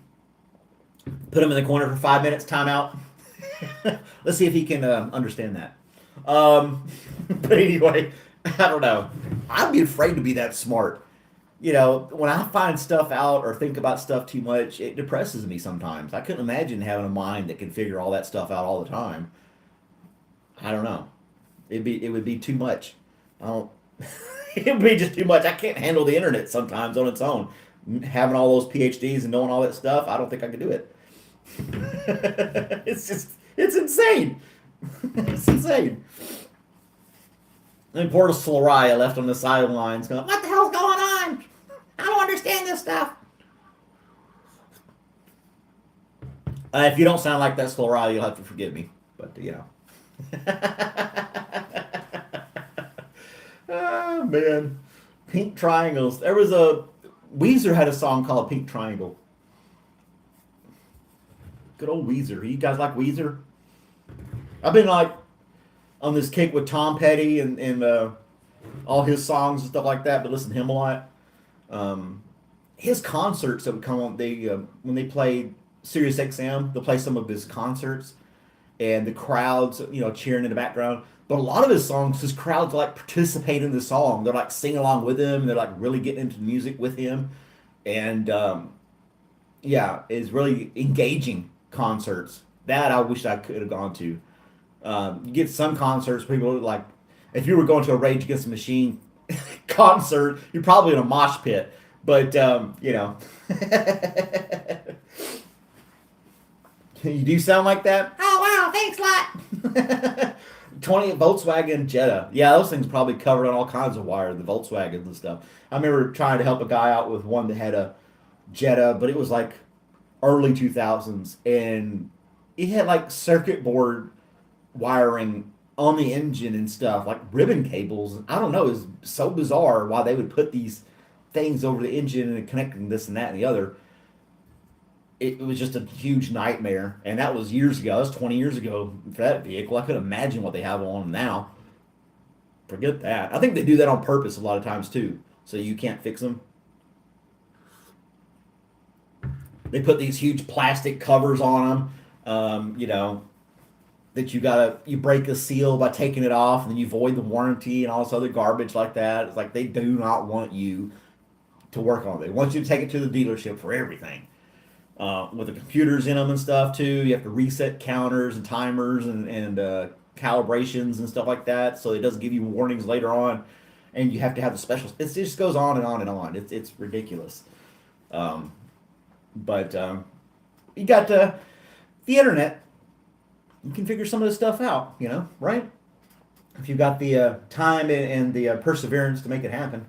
in the corner for 5 minutes, timeout. Let's see if he can understand that. But anyway, I don't know. I'd be afraid to be that smart. When I find stuff out or think about stuff too much, it depresses me sometimes. I couldn't imagine having a mind that can figure all that stuff out all the time. I don't know. It would be too much. I don't. It would be just too much. I can't handle the internet sometimes on its own. Having all those PhDs and knowing all that stuff, I don't think I could do it. It's insane. It's insane. And poor Soraya left on the sidelines going, what the hell's going on? I don't understand this stuff. If you don't sound like that, Soraya, you'll have to forgive me. But, Oh, man. Pink Triangles. Weezer had a song called Pink Triangle. Good old Weezer. You guys like Weezer? I've been on this kick with Tom Petty and all his songs and stuff like that, but listen to him a lot. His concerts that would come on, when they played Sirius XM, they'll play some of his concerts, and the crowds, cheering in the background. But a lot of his songs, his crowds participate in the song. They're singing along with him. They're really getting into the music with him, and it's really engaging concerts. That I wish I could have gone to. You get some concerts, people if you were going to a Rage Against the Machine concert, you're probably in a mosh pit. But, you do sound like that? Oh, wow, thanks a lot. 20 Volkswagen Jetta. Yeah, those things probably covered on all kinds of wire, the Volkswagens and stuff. I remember trying to help a guy out with one that had a Jetta, but it was early 2000s, and it had circuit board wiring on the engine and stuff, ribbon cables. I don't know, it was so bizarre why they would put these things over the engine and connecting this and that and the other. It was just a huge nightmare, and that was years ago. That was 20 years ago for that vehicle. I couldn't imagine what they have on them now. Forget that. I think they do that on purpose a lot of times too, so you can't fix them. They put these huge plastic covers on them, that you break a seal by taking it off, and then you void the warranty and all this other garbage like that. It's they do not want you to work on it. They want you to take it to the dealership for everything. With the computers in them and stuff too. You have to reset counters and timers and calibrations and stuff like that, so it doesn't give you warnings later on. And you have to have the special. It just goes on and on and on. It's ridiculous. But you got the internet. You can figure some of this stuff out, right? If you've got the time and the perseverance to make it happen.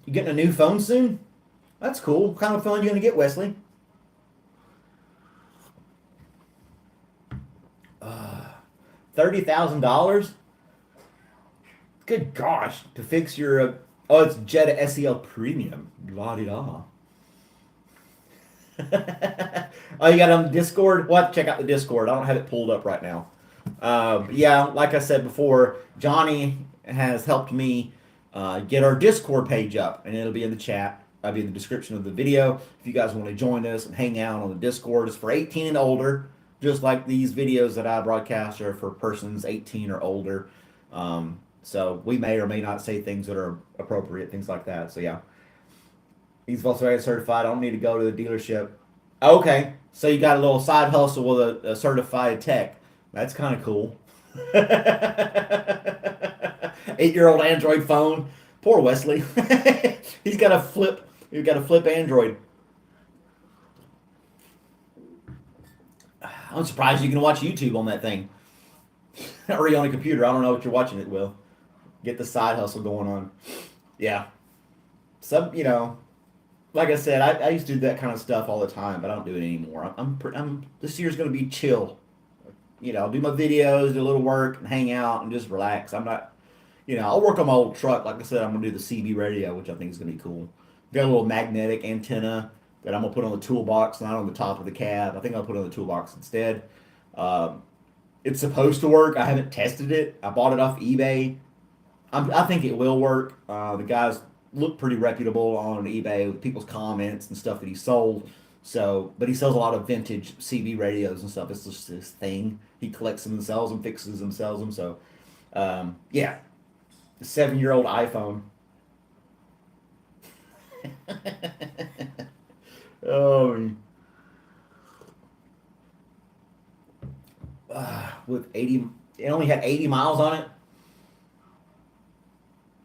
You getting a new phone soon? That's cool. What kind of phone are you going to get, Wesley? $30,000? Good gosh. To fix your... it's Jetta SEL Premium. La-di-da. Oh, you got it on the Discord? We'll have to check out the Discord. I don't have it pulled up right now. Yeah, like I said before, Johnny has helped me get our Discord page up, and it'll be in the chat. I'll be in the description of the video. If you guys want to join us and hang out on the Discord, it's for 18 and older, just like these videos that I broadcast are for persons 18 or older. So we may or may not say things that are appropriate, things like that. So yeah, he's Volkswagen certified. I don't need to go to the dealership. Okay, so you got a little side hustle with a certified tech. That's kind of cool. 8-year-old Android phone. Poor Wesley. He's got a flip Android. I'm surprised you can watch YouTube on that thing. or are you on a computer? I don't know what you're watching it with. Get the side hustle going on. Yeah. Some, like I said, I used to do that kind of stuff all the time, but I don't do it anymore. This year's going to be chill. I'll do my videos, do a little work, and hang out and just relax. I'm not, I'll work on my old truck. Like I said, I'm going to do the CB radio, which I think is going to be cool. Got a little magnetic antenna that I'm going to put on the toolbox, not on the top of the cab. I think I'll put it on the toolbox instead. Um, it's supposed to work. I haven't tested it. I bought it off eBay. I think it will work. The guys look pretty reputable on eBay with people's comments and stuff that he sold. So, but he sells a lot of vintage CB radios and stuff. It's just this thing. He collects them and sells them, fixes them, sells them. So, yeah, the 7-year-old iPhone. Oh, with 80, it only had 80 miles on it.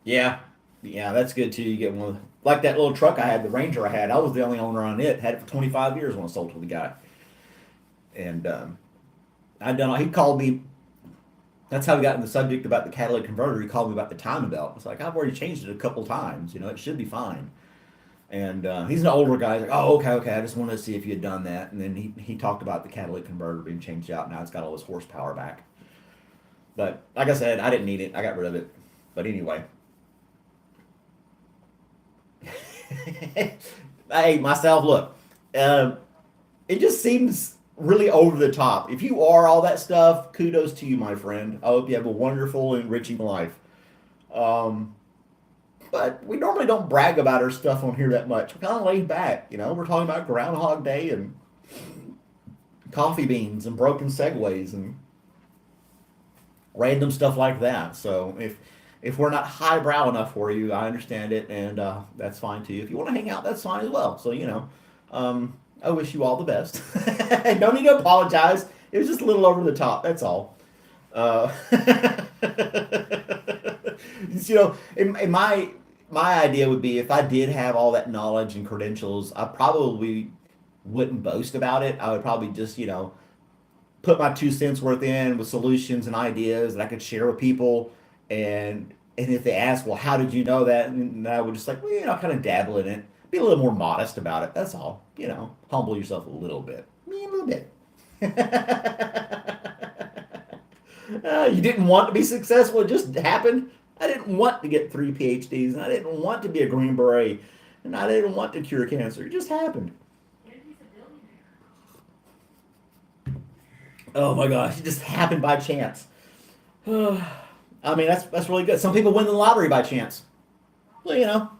Yeah, yeah, that's good too. You get one like that little truck I had, the Ranger I had. I was the only owner on it. Had it for 25 years when I sold it to the guy. And I done. He called me. That's how we got in the subject about the catalytic converter. He called me about the timing belt. It's like I've already changed it a couple times. It should be fine. And he's an older guy. He's like, oh, okay. I just wanted to see if you had done that. And then he talked about the catalytic converter being changed out. Now it's got all this horsepower back. But like I said, I didn't need it. I got rid of it. But anyway. Hey, myself, look, it just seems really over the top. If you are all that stuff, kudos to you, my friend. I hope you have a wonderful, enriching life. But we normally don't brag about our stuff on here that much. We're kind of laid back, We're talking about Groundhog Day and coffee beans and broken segways and random stuff like that. So if we're not highbrow enough for you, I understand it, and that's fine too. If you want to hang out, that's fine as well. So I wish you all the best. Don't need to apologize. It was just a little over the top. That's all. In my idea would be if I did have all that knowledge and credentials, I probably wouldn't boast about it. I would probably just put my 2 cents worth in with solutions and ideas that I could share with people. And if they ask, well, how did you know that? And I would just kind of dabble in it. Be a little more modest about it. That's all. Humble yourself a little bit. Me a little bit. You didn't want to be successful. It just happened. I didn't want to get 3 PhDs. And I didn't want to be a Green Beret. And I didn't want to cure cancer. It just happened. Oh my gosh. It just happened by chance. I mean, that's really good. Some people win the lottery by chance. Well,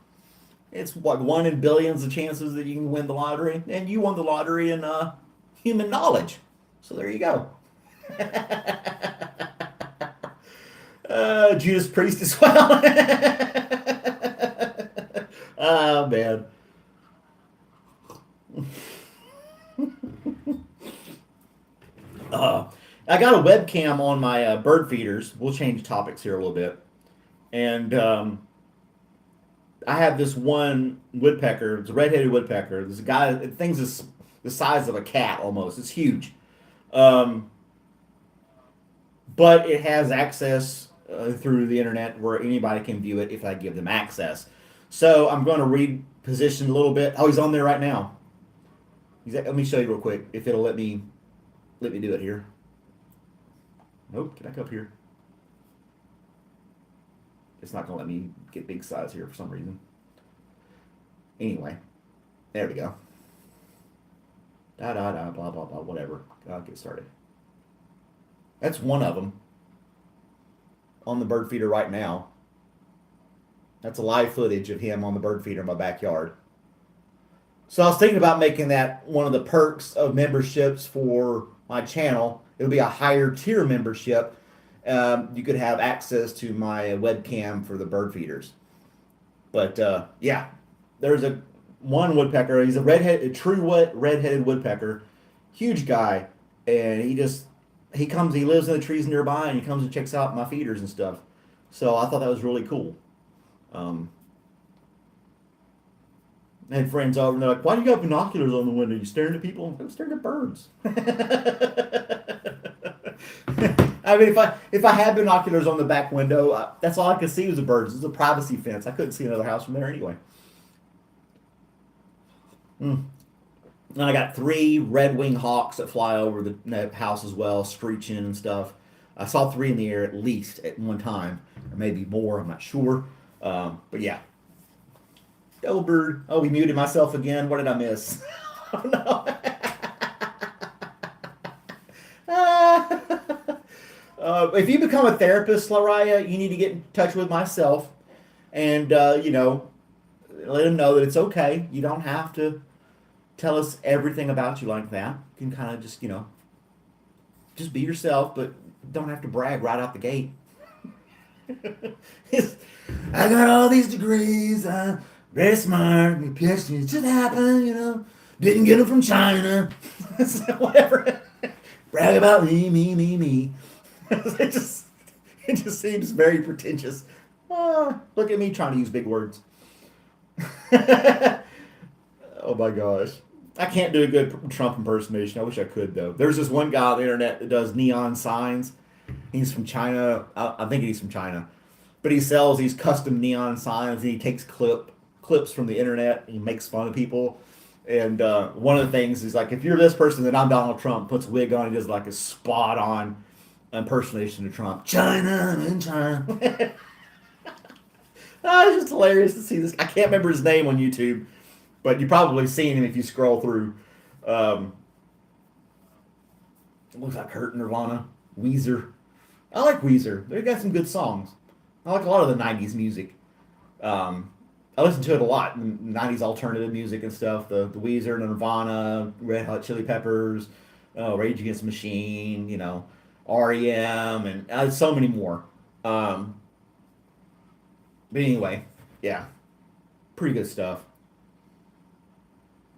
it's what, 1 in billions of chances that you can win the lottery, and you won the lottery in human knowledge. So there you go. Judas Priest as well. Oh man. I got a webcam on my bird feeders. We'll change topics here a little bit. And I have this one woodpecker. It's a red-headed woodpecker. This guy, the thing's the size of a cat almost. It's huge. But it has access through the internet where anybody can view it if I give them access. So I'm going to reposition a little bit. Oh, he's on there right now. Let me show you real quick if it'll let me do it here. Nope, get back up here. It's not going to let me get big size here for some reason. Anyway, there we go. Blah, blah, blah, whatever. I'll get started. That's one of them on the bird feeder right now. That's a live footage of him on the bird feeder in my backyard. So I was thinking about making that one of the perks of memberships for my channel. It'll be a higher tier membership. You could have access to my webcam for the bird feeders. But yeah, there's one woodpecker. He's a true red-headed woodpecker, huge guy, and he lives in the trees nearby, and he comes and checks out my feeders and stuff. So I thought that was really cool. I had friends over, and they're like, "Why do you got binoculars on the window? You staring at people?" I'm staring at birds. I mean, if I had binoculars on the back window, that's all I could see was the birds. It was a privacy fence. I couldn't see another house from there anyway. Mm. And I got three red-winged hawks that fly over the house as well, screeching and stuff. I saw three in the air at least at one time, or maybe more. I'm not sure. But yeah, double bird. Oh, we muted myself again. What did I miss? Oh no. If you become a therapist, Laraya, you need to get in touch with myself and, let them know that it's okay. You don't have to tell us everything about you like that. You can kind of just be yourself, but don't have to brag right out the gate. I got all these degrees. I'm very smart. My PhD just happened, Didn't get them from China. So whatever. Brag about me. it just seems very pretentious. Look at me trying to use big words. Oh my gosh. I can't do a good Trump impersonation. I wish I could though. There's this one guy on the internet that does neon signs. He's from China. I think he's from China. But he sells these custom neon signs and he takes clips from the internet and he makes fun of people. And one of the things is like, if you're this person, then I'm Donald Trump. Puts a wig on, he does like a spot on impersonation of Trump. China, I'm in China. It's just hilarious to see this. I can't remember his name on YouTube, but you've probably seen him if you scroll through. It looks like Hurt Nirvana, Weezer. I like Weezer. They've got some good songs. I like a lot of the 90s music. I listen to it a lot. 90s alternative music and stuff. The Weezer, Nirvana, Red Hot Chili Peppers, Rage Against the Machine, REM, and so many more. But anyway, yeah, pretty good stuff.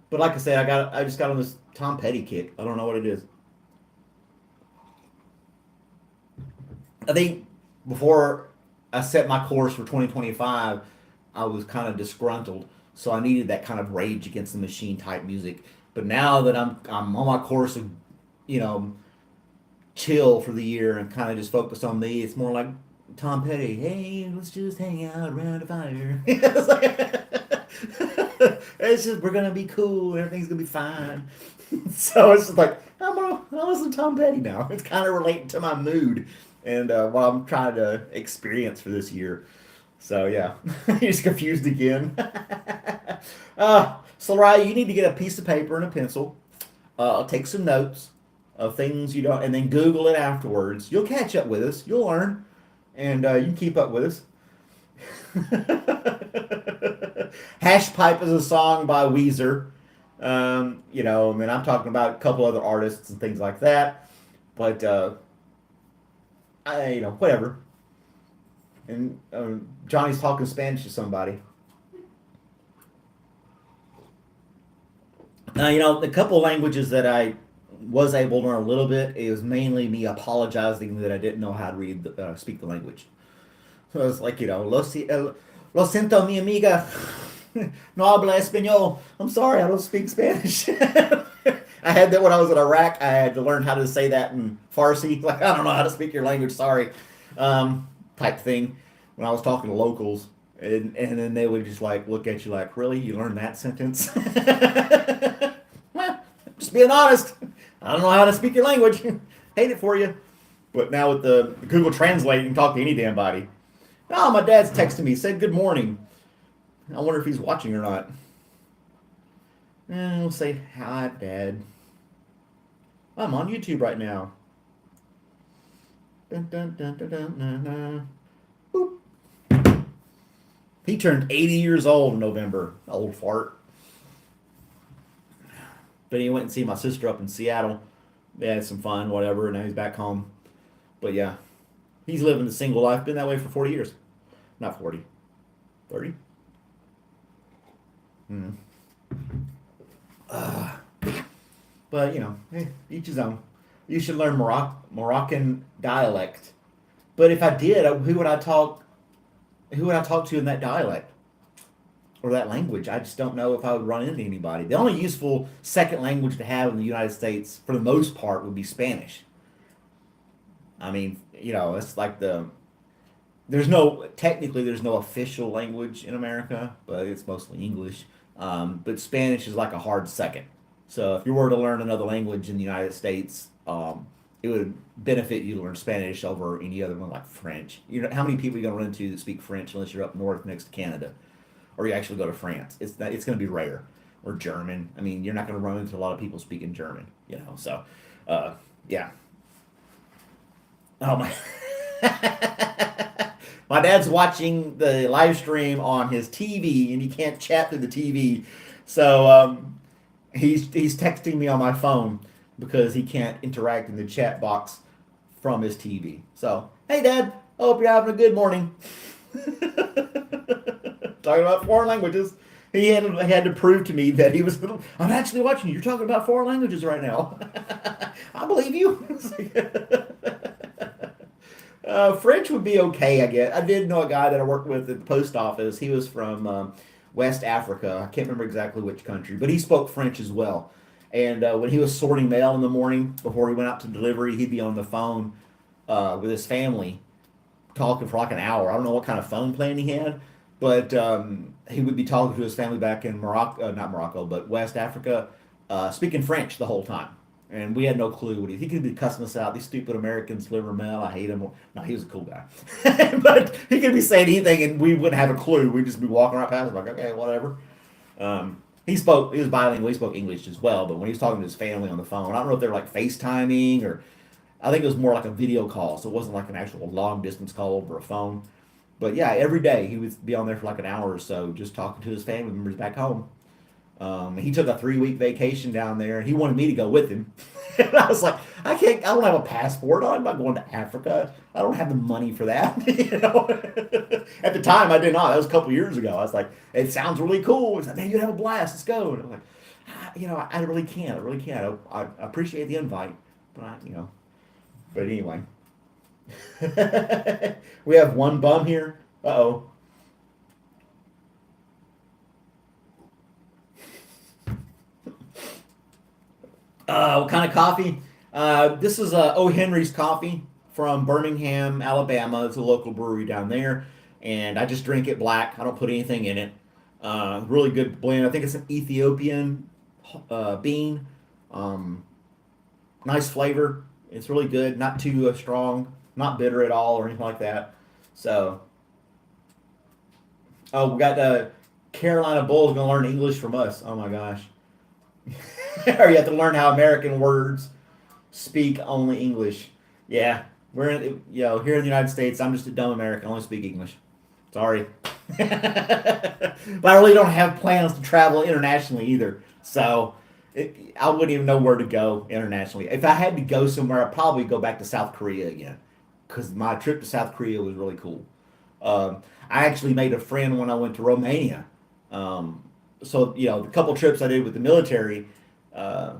But like I said, I just got on this Tom Petty kick. I don't know what it is. I think before I set my course for 2025, I was kind of disgruntled, so I needed that kind of Rage Against the Machine type music. But now that I'm on my course of, chill for the year and kind of just focus on me, it's more like Tom Petty. Hey, let's just hang out around a fire. It's like, it's just we're gonna be cool. Everything's gonna be fine. So it's just like I'll listen to Tom Petty now. It's kind of relating to my mood and what I'm trying to experience for this year. So yeah, he's confused again. So Ryan, you need to get a piece of paper and a pencil. Take some notes of things you don't, and then Google it afterwards. You'll catch up with us. You'll learn, and you can keep up with us. Hash Pipe is a song by Weezer. And I'm talking about a couple other artists and things like that. But whatever. And Johnny's talking Spanish to somebody. A couple languages that I was able to learn a little bit, it was mainly me apologizing that I didn't know how to speak the language. So I was like, lo siento, mi amiga. No habla español. I'm sorry, I don't speak Spanish. I had that when I was in Iraq. I had to learn how to say that in Farsi. Like, I don't know how to speak your language, sorry. Type thing when I was talking to locals. And then they would just look at you like, really? You learned that sentence? Well, just being honest. I don't know how to speak your language. Hate it for you. But now with the Google Translate, you can talk to any damn body. Oh, my dad's texting me. Said good morning. I wonder if he's watching or not. We'll say hi, Dad. I'm on YouTube right now. Dun, dun, dun, dun, dun, dun, dun. Boop. He turned 80 years old in November. Old fart. But he went and see my sister up in Seattle. They had some fun, whatever, and now he's back home. But yeah, he's living a single life. Been that way for 40 years. Not 40. 30? But, each his own. You should learn Moroccan dialect. But if I did, who would I talk to in that dialect? Or that language? I just don't know if I would run into anybody. The only useful second language to have in the United States, for the most part, would be Spanish. I mean, it's like there's no official language in America, but it's mostly English. But Spanish is like a hard second. So if you were to learn another language in the United States, it would benefit you to learn Spanish over any other one like French. How many people are you gonna run into that speak French unless you're up north next to Canada, or you actually go to France? It's going to be rare. Or German. I mean, you're not going to run into a lot of people speaking German. So yeah. Oh my. My dad's watching the live stream on his TV, and he can't chat through the TV, so he's texting me on my phone because he can't interact in the chat box from his TV. So, hey, Dad, I hope you're having a good morning. Talking about foreign languages. He had to prove to me that he was. I'm actually watching you. You're talking about foreign languages right now. I believe you. French would be okay, I guess. I did know a guy that I worked with at the post office. He was from West Africa. I can't remember exactly which country, but he spoke French as well. And when he was sorting mail in the morning before he went out to delivery, he'd be on the phone with his family talking for like an hour. I don't know what kind of phone plan he had, but he would be talking to his family back in Morocco, not Morocco, but West Africa, speaking French the whole time. And we had no clue what he could be cussing us out. These stupid Americans deliver mail. I hate him. No, he was a cool guy. But he could be saying anything and we wouldn't have a clue. We'd just be walking right past him like, okay, whatever. He was bilingual. He spoke English as well. But when he was talking to his family on the phone, I don't know if they were like FaceTiming or I think it was more like a video call. So it wasn't like an actual long distance call over a phone. But yeah, every day he would be on there for like an hour or so just talking to his family members back home. He took a 3 week vacation down there, and he wanted me to go with him. And I was like, I can't. I don't have a passport. I'm not going to Africa. I don't have the money for that. At the time, I did not. That was a couple years ago. I was like, it sounds really cool. He's like, man, you'd have a blast. Let's go. And I'm like, I really can't. I really can't. I appreciate the invite, but But anyway, we have one bum here. Uh oh. What kind of coffee? This is O. Henry's coffee from Birmingham, Alabama. It's a local brewery down there, and I just drink it black. I don't put anything in it. Really good blend. I think it's an Ethiopian bean. Um, Nice flavor. It's really good. Not too strong. Not bitter at all or anything like that. So, oh, we got the Carolina Bulls going to learn English from us. Oh my gosh. Or you have to learn how American words speak only English. Yeah, here in the United States. I'm just a dumb American. I only speak English. Sorry, but I really don't have plans to travel internationally either. So I wouldn't even know where to go internationally. If I had to go somewhere, I'd probably go back to South Korea again because my trip to South Korea was really cool. I actually made a friend when I went to Romania. So the couple trips I did with the military, uh,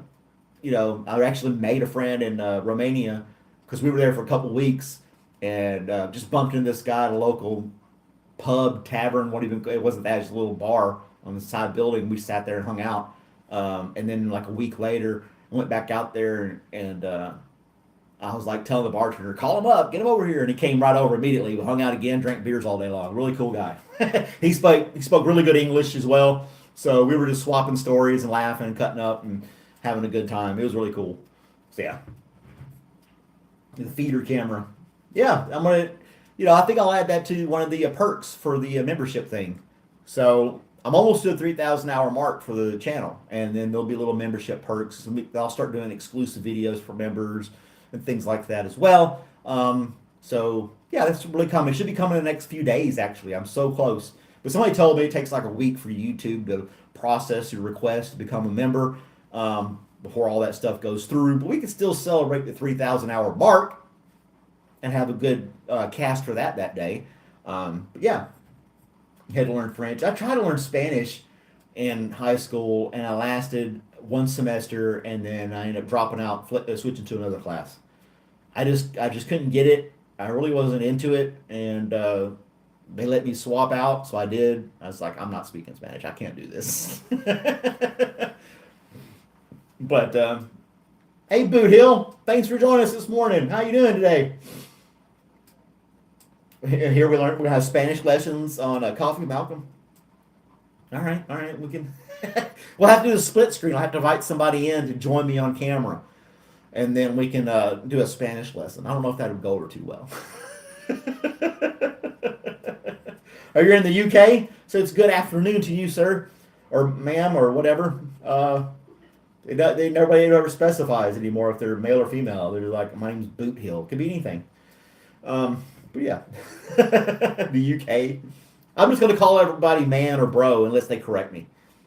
I actually made a friend in Romania because we were there for a couple weeks and just bumped into this guy at a local pub, tavern. What even it wasn't that, just a little bar on the side building. We sat there and hung out, and then like a week later, I went back out there and I was like telling the bartender, call him up, get him over here, and he came right over immediately. We hung out again, drank beers all day long. Really cool guy. He spoke really good English as well. So we were just swapping stories and laughing and cutting up and having a good time. It was really cool. So yeah, the feeder camera. Yeah, I'm gonna. I think I'll add that to one of the perks for the membership thing. So I'm almost to the 3,000 hour mark for the channel, and then there'll be little membership perks. I'll start doing exclusive videos for members and things like that as well. So yeah, that's really coming. It should be coming in the next few days. Actually, I'm so close. But somebody told me it takes like a week for YouTube to process your request to become a member before all that stuff goes through. But we can still celebrate the 3,000 hour mark and have a good cast for that day. But yeah, you had to learn French. I tried to learn Spanish in high school, and I lasted one semester, and then I ended up dropping out, switching to another class. I just couldn't get it. I really wasn't into it, and they let me swap out, so I did. I was like, I'm not speaking Spanish. I can't do this. But Hey, Boot Hill. Thanks for joining us this morning. How you doing today? Here we learn. We're gonna have Spanish lessons on Coffee with Malcolm. All right. We can. We'll have to do a split screen. I'll have to invite somebody in to join me on camera, and then we can do a Spanish lesson. I don't know if that would go over too well. Are you in the UK? So it's good afternoon to you, sir, or ma'am, or whatever. Nobody ever specifies anymore if they're male or female. They're like, my name's Boot Hill. Could be anything. But yeah, the UK. I'm just gonna call everybody man or bro unless they correct me.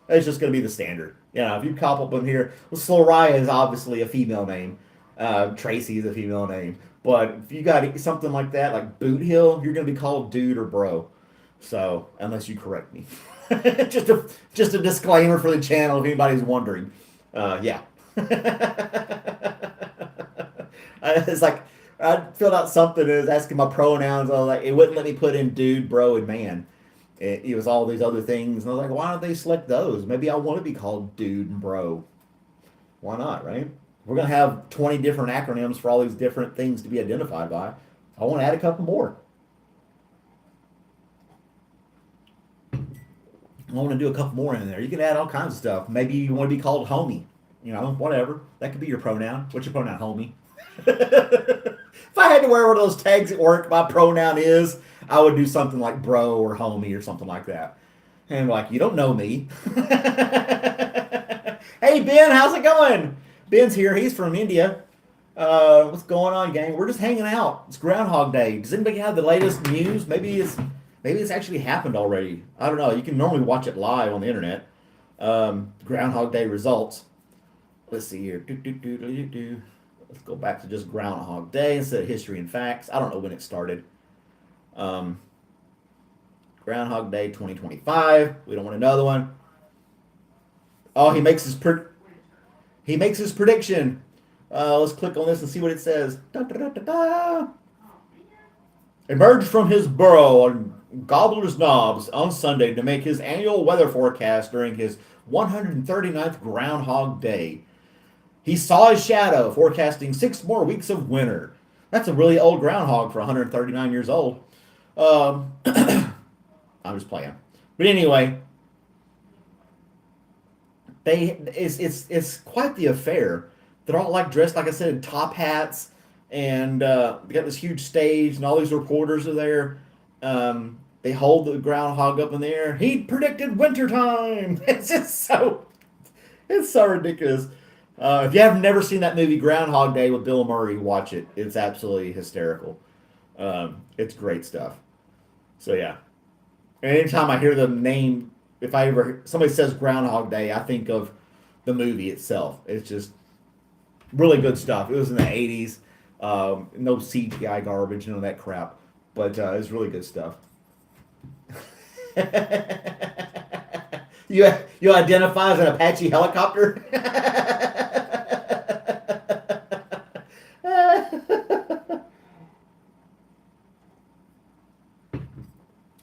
It's just gonna be the standard. You know, if you pop up in here, well, Soraya is obviously a female name. Tracy is a female name. But if you got something like that, like Boot Hill, you're gonna be called dude or bro. So unless you correct me, just a disclaimer for the channel if anybody's wondering. Yeah. It's like I filled out something. It was asking my pronouns. I was like, it wouldn't let me put in dude, bro, and man. It was all these other things, and I was like, why don't they select those? Maybe I want to be called dude and bro. Why not, right? We're gonna have 20 different acronyms for all these different things to be identified by. I want to add a couple more. I want to do a couple more in there. You can add all kinds of stuff. Maybe you want to be called homie. You know, whatever. That could be your pronoun. What's your pronoun, homie? If I had to wear one of those tags at work, my pronoun is, I would do something like bro or homie or something like that. And like, you don't know me. Hey, Ben, how's it going? Ben's here. He's from India. What's going on, gang? We're just hanging out. It's Groundhog Day. Does anybody have the latest news? Maybe it's actually happened already. I don't know. You can normally watch it live on the internet. Groundhog Day results. Let's see here. Let's go back to just Groundhog Day instead of history and facts. I don't know when it started. Groundhog Day 2025. We don't want another one. Oh, he makes his prediction. Let's click on this and see what it says. Da, da, da, da, da. Emerged from his burrow on Gobbler's Knobs on Sunday to make his annual weather forecast during his 139th Groundhog Day. He saw his shadow, forecasting 6 more weeks of winter. That's a really old groundhog for 139 years old. I'm just playing. But anyway, it's quite the affair. They're all like dressed, like I said, in top hats, and they got this huge stage, and all these reporters are there. They hold the groundhog up in the air. He predicted wintertime. It's so ridiculous. If you have never seen that movie Groundhog Day with Bill Murray, watch it. It's absolutely hysterical. It's great stuff. So yeah, and anytime I hear the name, if I ever somebody says Groundhog Day, I think of the movie itself. It's just really good stuff. It was in the 80s. No CGI garbage, none of that crap. But it's really good stuff. You identify as an Apache helicopter?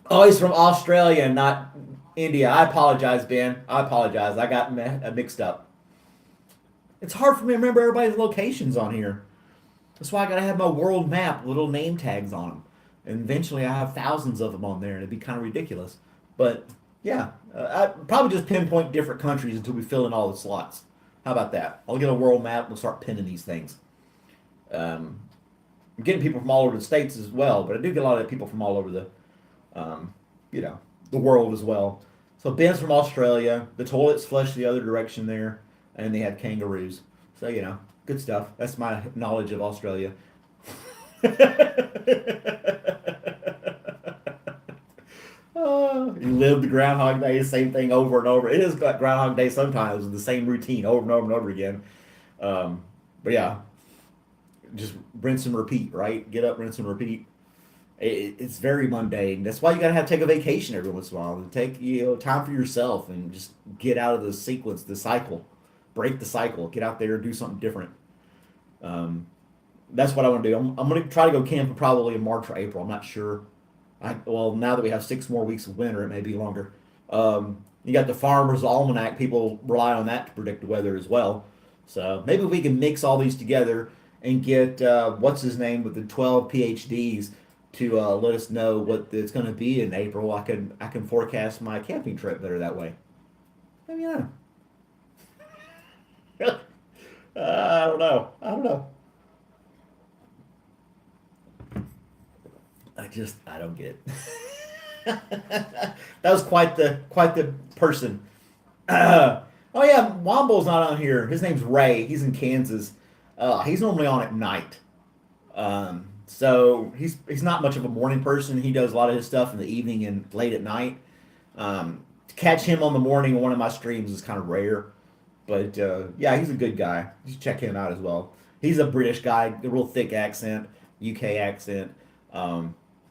Oh, he's from Australia, not India. I apologize, Ben. I apologize. I got mixed up. It's hard for me to remember everybody's locations on here. That's why I gotta have my world map, with little name tags on them. And eventually I have thousands of them on there, and it'd be kind of ridiculous. But yeah, I probably just pinpoint different countries until we fill in all the slots. How about that? I'll get a world map and we'll start pinning these things. I'm getting people from all over the states as well, but I do get a lot of people from all over um, the world as well. So Ben's from Australia. The toilets flush the other direction there, and they have kangaroos. So good stuff. That's my knowledge of Australia. You live the Groundhog Day, same thing over and over. It is like Groundhog Day sometimes with the same routine over and over and over again. But yeah, just rinse and repeat, right? Get up, rinse and repeat. It's very mundane. That's why you gotta take a vacation every once in a while and take time for yourself and just get out of the sequence, the cycle, break the cycle, get out there, do something different. That's what I want to do. I'm going to try to go camping probably in March or April. I'm not sure. Now that we have 6 more weeks of winter, it may be longer. You got the Farmer's Almanac. People rely on that to predict the weather as well. So maybe we can mix all these together and get what's his name with the 12 PhDs to let us know what it's going to be in April. I can forecast my camping trip better that way. Maybe yeah. I don't know. I don't know. I don't get it. That was quite the person. Oh yeah, Wombo's not on here. His name's Ray. He's in Kansas. He's normally on at night. So he's not much of a morning person. He does a lot of his stuff in the evening and late at night. To catch him on the morning on one of my streams is kind of rare. But yeah, he's a good guy. You should check him out as well. He's a British guy, a real thick accent, UK accent.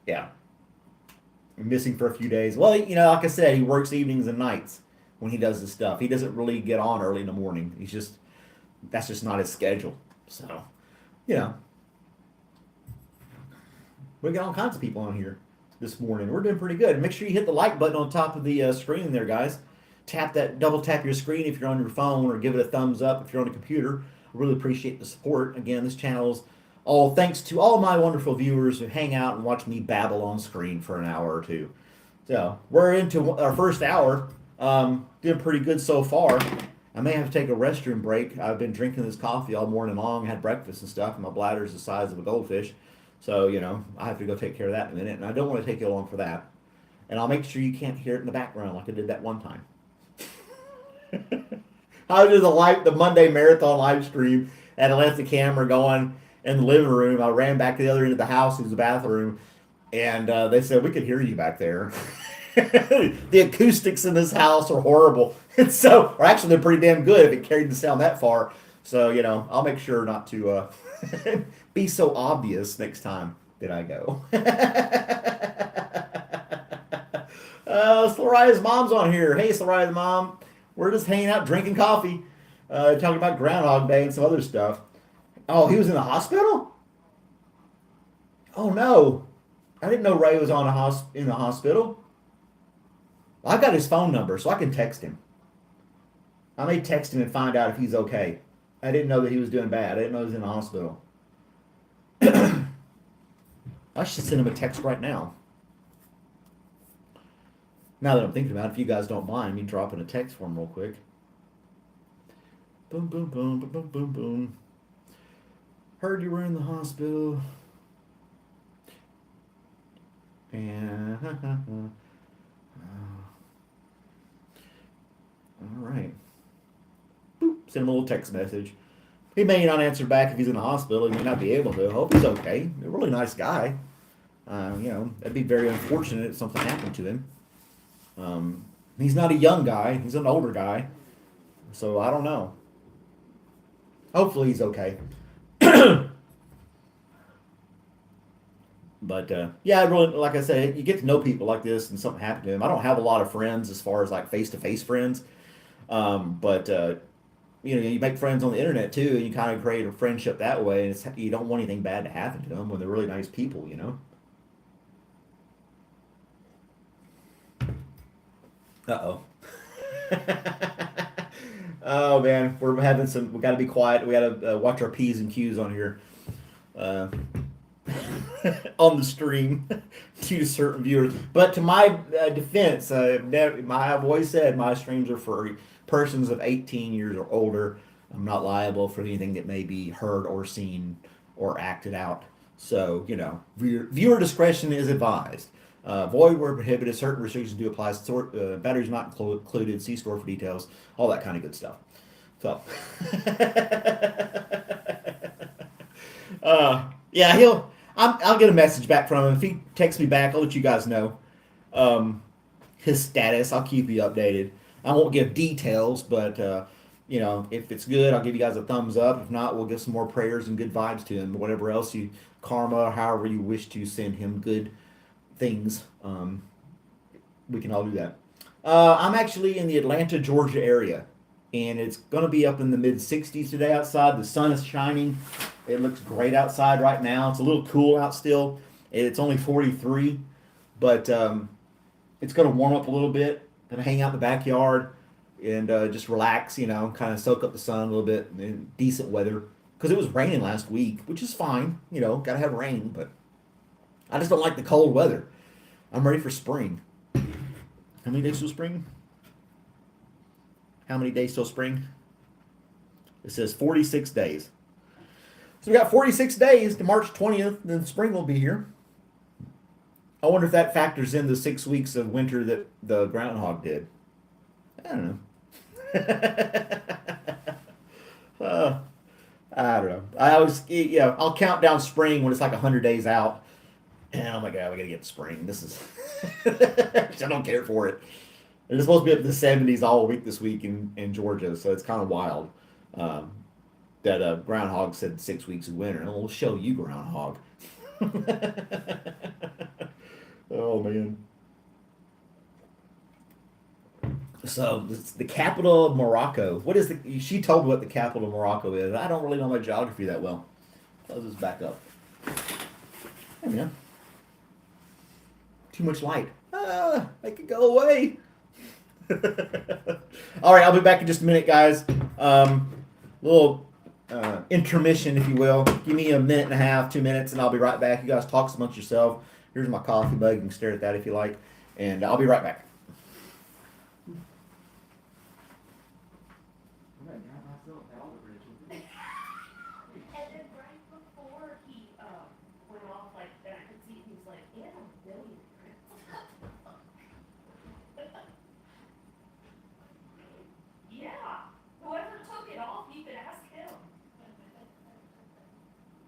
Yeah, missing for a few days. Well, like I said, he works evenings and nights when he does his stuff. He doesn't really get on early in the morning. That's just not his schedule. So, you know, we got all kinds of people on here this morning. We're doing pretty good. Make sure you hit the like button on top of the screen there, guys. Double tap your screen if you're on your phone, or give it a thumbs up if you're on a computer. I really appreciate the support. Again, this channel's all thanks to all my wonderful viewers who hang out and watch me babble on screen for an hour or two. So we're into our first hour. Doing pretty good so far. I may have to take a restroom break. I've been drinking this coffee all morning long, had breakfast and stuff, and my bladder's the size of a goldfish. So, I have to go take care of that in a minute, and I don't want to take you along for that. And I'll make sure you can't hear it in the background like I did that one time. I did the Monday marathon live stream, and I left the camera going in the living room. I ran back to the other end of the house, it was the bathroom, and they said, we could hear you back there. The acoustics in this house are horrible. And so, or actually, they're pretty damn good if it carried the sound that far. So, I'll make sure not to be so obvious next time that I go. Slaria's mom's on here. Hey, Slaria's mom. We're just hanging out, drinking coffee, talking about Groundhog Day and some other stuff. Oh, he was in the hospital? Oh, no. I didn't know Ray was in the hospital. I've got his phone number, so I can text him. I may text him and find out if he's okay. I didn't know that he was doing bad. I didn't know he was in the hospital. I should send him a text right now. Now that I'm thinking about it, if you guys don't mind me dropping a text for him real quick. Boom, boom, boom, boom, boom, boom, boom. Heard you were in the hospital. And all right. Boop. Send him a little text message. He may not answer back if he's in the hospital. He may not be able to. I hope he's okay. A really nice guy. That'd be very unfortunate if something happened to him. He's not a young guy. He's an older guy. So I don't know. Hopefully he's okay. But yeah, I really, like I said, you get to know people like this, and something happened to them. I don't have a lot of friends as far as like face-to-face friends, but you make friends on the internet too, and you kind of create a friendship that way. And you don't want anything bad to happen to them when they're really nice people, Uh-oh. Oh man, we got to be quiet. We got to watch our P's and Q's on here. On the stream to certain viewers. But to my defense, I've always said my streams are for persons of 18 years or older. I'm not liable for anything that may be heard or seen or acted out. So, viewer discretion is advised. Void where prohibited. Certain restrictions do apply. Batteries not included. See store for details. All that kind of good stuff. So, yeah, I'll get a message back from him. If he texts me back, I'll let you guys know his status. I'll keep you updated. I won't give details, but if it's good, I'll give you guys a thumbs up. If not, we'll give some more prayers and good vibes to him. Whatever else karma, however you wish to send him good things, we can all do that. I'm actually in the Atlanta, Georgia area, and it's going to be up in the mid-60s today outside. The sun is shining. It looks great outside right now. It's a little cool out still. It's only 43, but it's going to warm up a little bit. Going to hang out in the backyard. and just relax, kind of soak up the sun a little bit and decent weather. Because it was raining last week, which is fine, gotta have rain, but I just don't like the cold weather. I'm ready for spring. How many days till spring? How many days till spring? It says 46 days. So we got 46 days to March 20th, then spring will be here. I wonder if that factors in the 6 weeks of winter that the groundhog did. I don't know. I don't know. I always, I'll count down spring when it's like 100 days out. And oh my God, we gotta get to spring. This is, I don't care for it. It's supposed to be up in the 70s all week this week in Georgia, so it's kind of wild. That groundhog said 6 weeks of winter. And we'll show you, groundhog. Oh man. So it's the capital of Morocco. What is the? She told me what the capital of Morocco is. I don't really know my geography that well. Let's just back up. Hey man. Too much light. Make it go away. All right, I'll be back in just a minute, guys. Little intermission, if you will. Give me a minute and a half, 2 minutes, and I'll be right back. You guys talk amongst yourself. Here's my coffee mug. You can stare at that if you like. And I'll be right back. And then right before he went off like that, I could see he was like, "And a billion prints." Yeah, whoever took it off, you could ask him.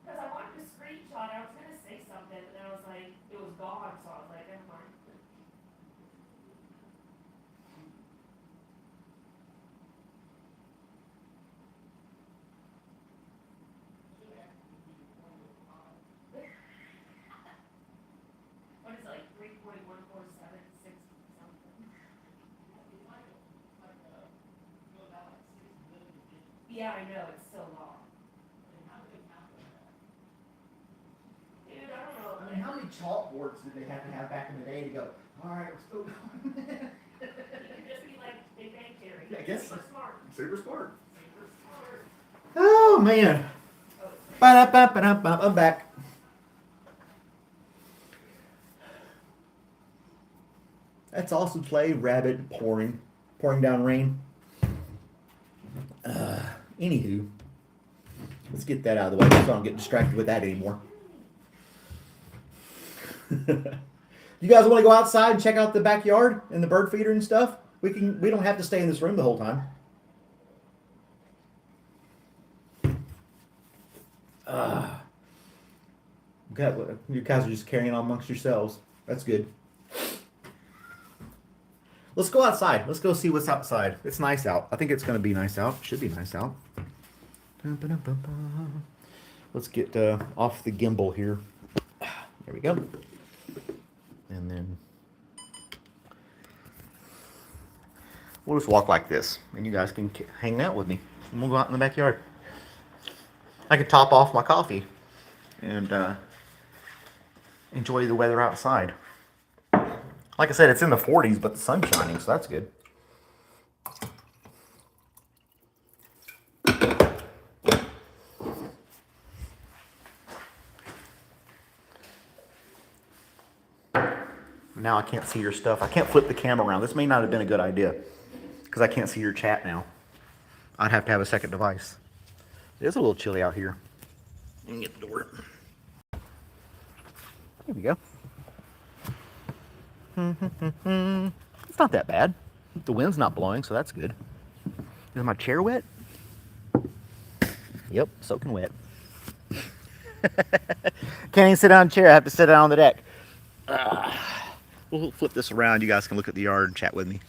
Because I wanted to screenshot, I was gonna say something, and then I was like, it was gone, so I was like, never mind. What is it, like 3.1476 something? Yeah, I know, it's so long. Dude, I don't know. I mean, how many chalkboards did they have to have back in the day to go, all right, let's go. You could just be like Big Bang Theory. Yeah, I guess Super smart. Super smart. Super smart. Oh, man. Oh, Ba-da-ba-ba-da-ba. I'm back. That's also play rabbit pouring down rain. Anywho, let's get that out of the way so I don't get distracted with that anymore. You guys want to go outside and check out the backyard and the bird feeder and stuff? We don't have to stay in this room the whole time. You guys are just carrying on amongst yourselves. That's good. Let's go outside. Let's go see what's outside. It's nice out. I think it's going to be nice out. Should be nice out. Let's get off the gimbal here. There we go. And then we'll just walk like this. And you guys can hang out with me. And we'll go out in the backyard. I can top off my coffee and enjoy the weather outside. Like I said, it's in the 40s, but the sun's shining, so that's good. Now I can't see your stuff. I can't flip the camera around. This may not have been a good idea because I can't see your chat now. I'd have to have a second device. It is a little chilly out here. You can get the door. There we go. It's not that bad. The wind's not blowing, so that's good. Is my chair wet? Yep, soaking wet. Can't even sit down in a chair. I have to sit down on the deck. We'll flip this around. You guys can look at the yard and chat with me.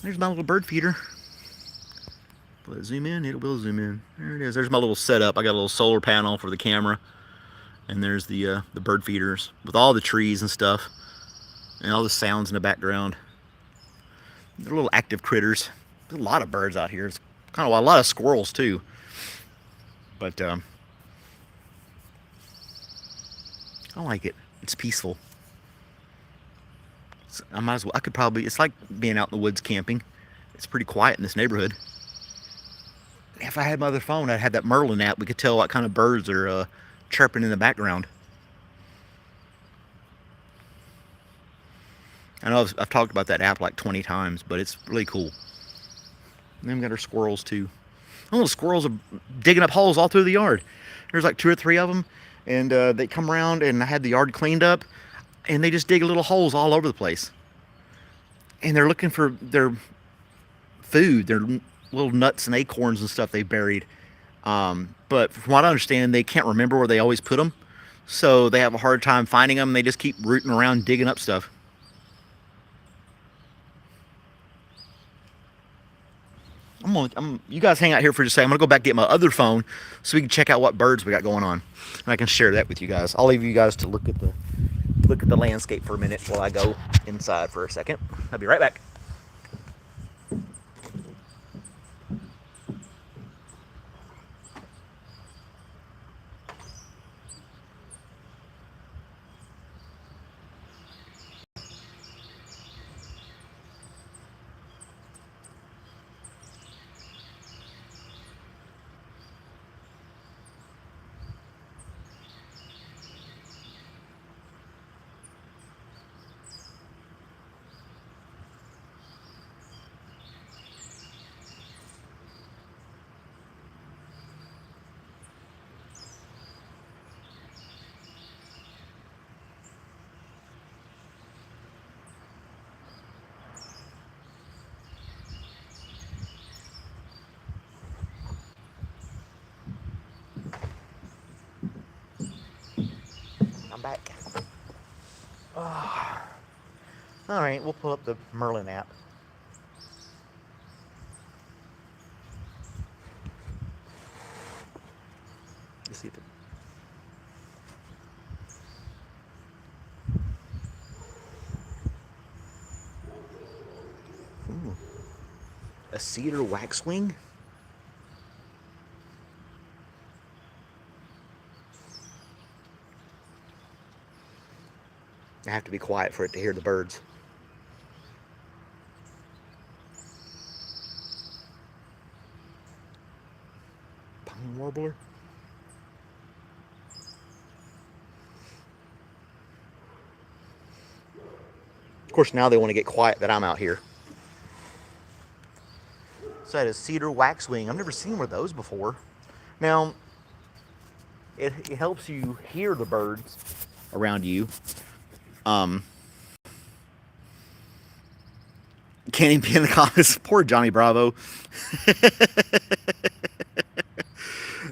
There's my little bird feeder. Will it zoom in? It will zoom in. There it is. There's my little setup. I got a little solar panel for the camera. And there's the bird feeders with all the trees and stuff. And all the sounds in the background. They're little active critters. There's a lot of birds out here. It's kind of a lot of squirrels too. But I like it. It's peaceful. I might as well. I could probably. It's like being out in the woods camping. It's pretty quiet in this neighborhood. If I had my other phone, I'd have that Merlin app. We could tell what kind of birds are chirping in the background. I know I've talked about that app like 20 times, but it's really cool. And then we got our squirrels too. Oh, the squirrels are digging up holes all through the yard. There's like 2 or 3 of them, and they come around, and I had the yard cleaned up, and they just dig little holes all over the place. And they're looking for their food, their little nuts and acorns and stuff they buried. But from what I understand, they can't remember where they always put them, so they have a hard time finding them. They just keep rooting around, digging up stuff. You guys hang out here for just a second. I'm gonna go back and get my other phone so we can check out what birds we got going on, and I can share that with you guys. I'll leave you guys to look at the landscape for a minute while I go inside for a second. I'll be right back. I'm back. Oh. All right, we'll pull up the Merlin app. Let's see if it. Ooh. A cedar waxwing? I have to be quiet for it to hear the birds. Pine warbler? Of course, now they want to get quiet that I'm out here. So that is cedar waxwing. I've never seen one of those before. Now, it helps you hear the birds around you. Can't even be in the comments. Poor Johnny Bravo.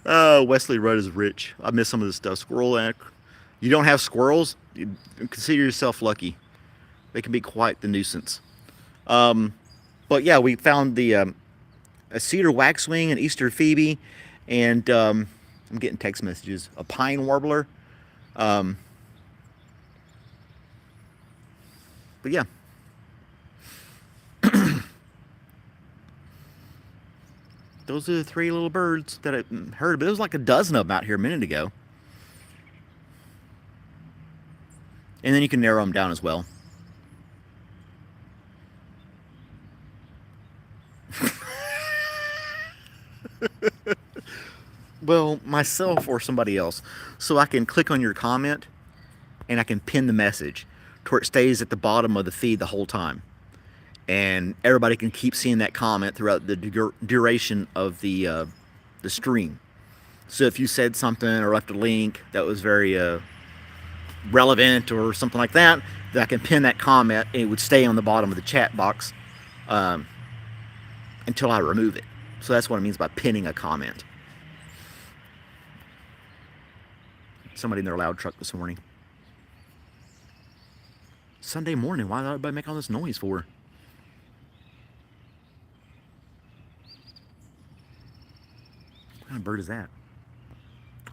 Wesley Rudd is rich. I miss some of this stuff. Squirrel egg. You don't have squirrels? You consider yourself lucky. They can be quite the nuisance. But yeah, we found the a cedar waxwing, an Easter phoebe, and I'm getting text messages. A pine warbler. But yeah. Those are the 3 little birds that I heard. But there was like a dozen of them out here a minute ago. And then you can narrow them down as well. Well, myself or somebody else. So I can click on your comment and I can pin the message to where it stays at the bottom of the feed the whole time. And everybody can keep seeing that comment throughout the duration of the stream. So if you said something or left a link that was very relevant or something like that, then I can pin that comment and it would stay on the bottom of the chat box until I remove it. So that's what it means by pinning a comment. Somebody in their loud truck this morning. Sunday morning, why did everybody make all this noise for? What kind of bird is that?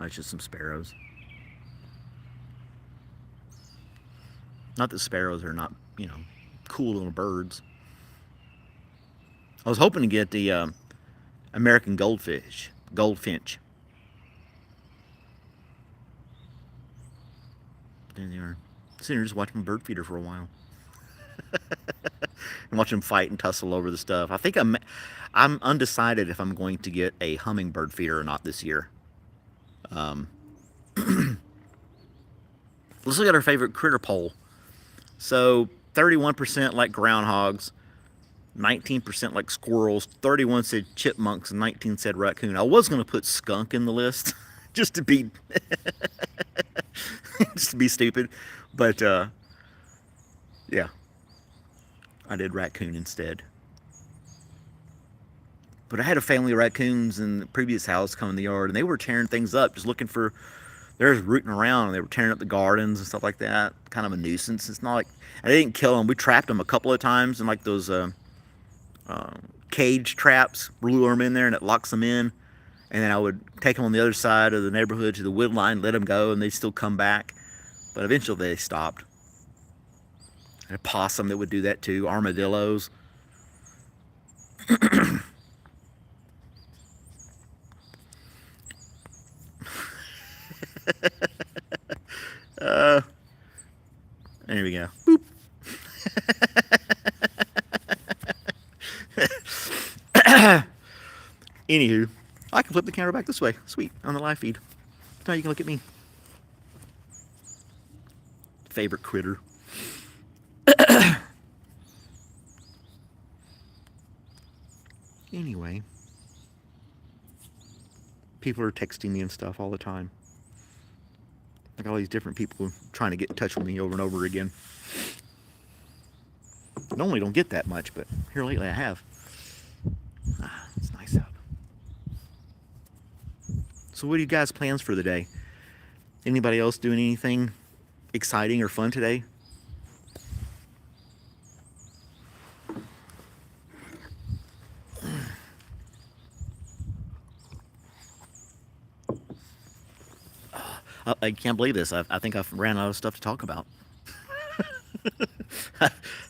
Oh, it's just some sparrows. Not that sparrows are not, cool little birds. I was hoping to get the American goldfinch. There they are. Sitting here just watching a bird feeder for a while. and watch them fight and tussle over the stuff. I think I'm undecided if I'm going to get a hummingbird feeder or not this year. Um, let's look at our favorite critter poll. So 31% like groundhogs, 19% like squirrels, 31 said chipmunks, and 19 said raccoon. I was going to put skunk in the list just to be just to be stupid, but yeah, I did raccoon instead. But I had a family of raccoons in the previous house come in the yard, and they were tearing things up, just looking for. They were rooting around, and they were tearing up the gardens and stuff like that. Kind of a nuisance. It's not like I didn't kill them. We trapped them a couple of times in like those cage traps. Lure them in there, and it locks them in. And then I would take them on the other side of the neighborhood to the wood line, let them go, and they'd still come back. But eventually they stopped. And a possum that would do that too. Armadillos. There we go. Boop. Anywho, I can flip the camera back this way. Sweet, on the live feed. Now you can look at me. Favorite critter. Anyway, people are texting me and stuff all the time. I got all these different people trying to get in touch with me over and over again. Normally don't get that much, but here lately I have. It's nice out. So what are you guys' plans for the day? Anybody else doing anything exciting or fun today? I can't believe this. I think I've ran out of stuff to talk about.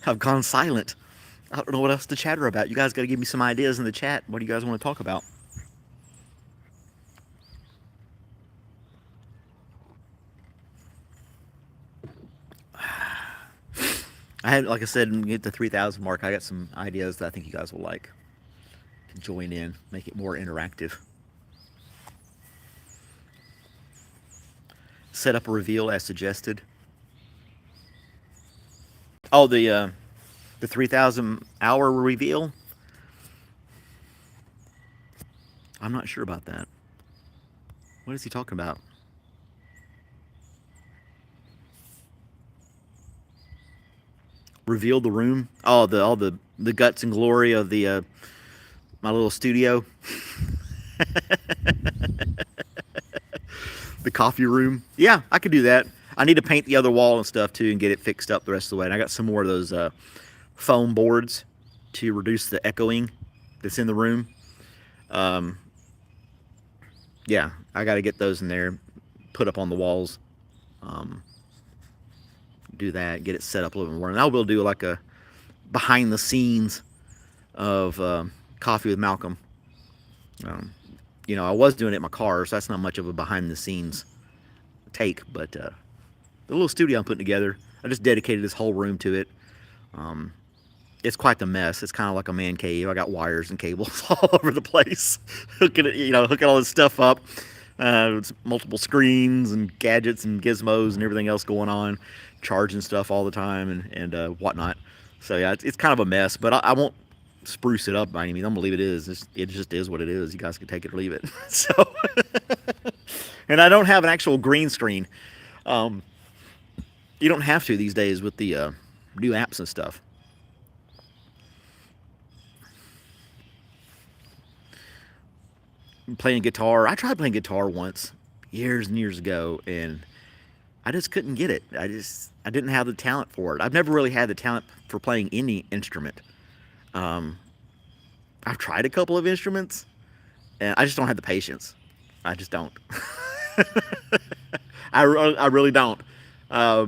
I've gone silent. I don't know what else to chatter about. You guys got to give me some ideas in the chat. What do you guys want to talk about? I had, like I said, when we get to 3,000 mark, I got some ideas that I think you guys will like. To join in, make it more interactive. Set up a reveal as suggested. Oh, the 3,000 hour reveal? I'm not sure about that. What is he talking about? Reveal the room? Oh, all the guts and glory of the my little studio. The coffee room. Yeah, I could do that. I need to paint the other wall and stuff too and get it fixed up the rest of the way. And I got some more of those foam boards to reduce the echoing that's in the room. Yeah, I got to get those in there, put up on the walls. Do that, get it set up a little more. And I will do like a behind the scenes of Coffee with Malcolm. You know, I was doing it in my car, so that's not much of a behind the scenes take, but the little studio I'm putting together, I just dedicated this whole room to it. It's quite the mess. It's kind of like a man cave. I got wires and cables all over the place, hooking all this stuff up. It's multiple screens and gadgets and gizmos and everything else going on, charging stuff all the time and whatnot. So yeah, it's kind of a mess, but I won't spruce it up by any means. I'm gonna leave it is. It just is what it is. You guys can take it or leave it. So, and I don't have an actual green screen. You don't have to these days with the new apps and stuff. Playing guitar. I tried playing guitar once, years and years ago, and I just couldn't get it. I didn't have the talent for it. I've never really had the talent for playing any instrument. I've tried a couple of instruments, and I just don't have the patience. I just don't. I really don't. I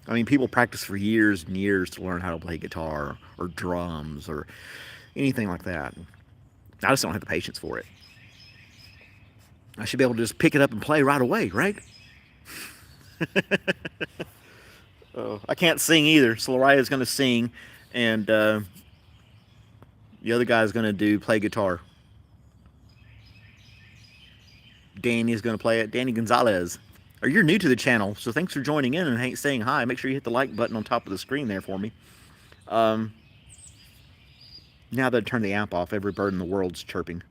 mean, people practice for years and years to learn how to play guitar or drums or anything like that. I just don't have the patience for it. I should be able to just pick it up and play right away, right? I can't sing either. So Lariah's going to sing, and the other guy's going to play guitar. Danny's going to play it. Danny Gonzalez. Or you're new to the channel, so thanks for joining in and saying hi. Make sure you hit the like button on top of the screen there for me. Now that I turn the amp off, every bird in the world's chirping.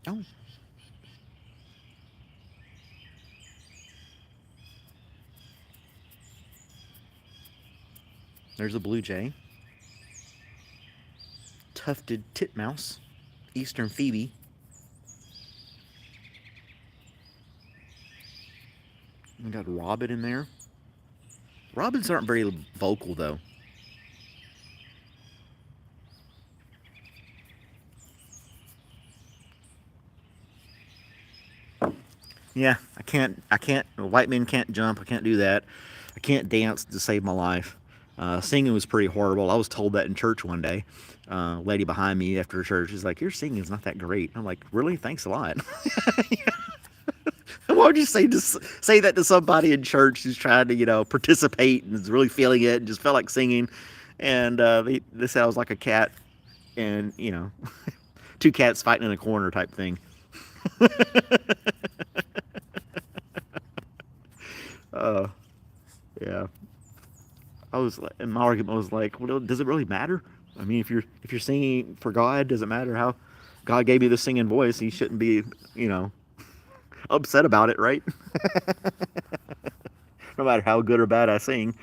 Oh. There's a blue jay. Tufted titmouse. Eastern phoebe. We got robin in there. Robins aren't very vocal, though. Yeah, I can't, white men can't jump, I can't do that. I can't dance to save my life. Singing was pretty horrible. I was told that in church one day. Lady behind me after church is like, your singing's not that great. I'm like, really? Thanks a lot. Why would you say that to somebody in church who's trying to, participate and is really feeling it and just felt like singing? And they said I was like a cat and, two cats fighting in a corner type thing. Yeah. And my argument was like, well, does it really matter? I mean, if you're singing for God, does it matter how God gave you the singing voice? He shouldn't be, upset about it, right? No matter how good or bad I sing,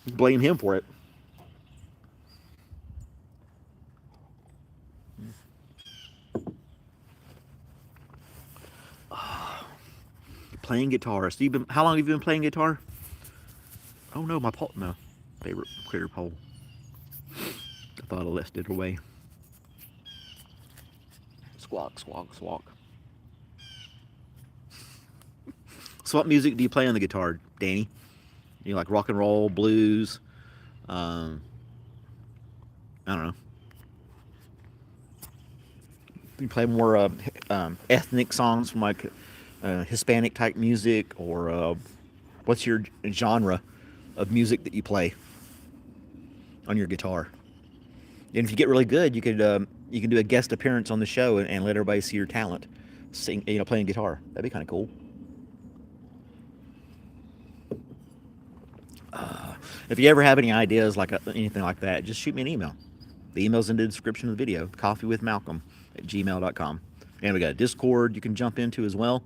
blame him for it. Playing guitar. So how long have you been playing guitar? Oh no, my pole. No, favorite clear pole. I thought I left it away. Squawk, squawk, squawk. So what music do you play on the guitar, Danny? You like rock and roll, blues? I don't know. You play more ethnic songs from like Hispanic type music, or what's your genre of music that you play on your guitar? And if you get really good, you can do a guest appearance on the show and let everybody see your talent, playing guitar. That'd be kind of cool. If you ever have any ideas like anything like that, just shoot me an email. The email's in the description of the video. CoffeeWithMalcolm@gmail.com. And we got a Discord you can jump into as well.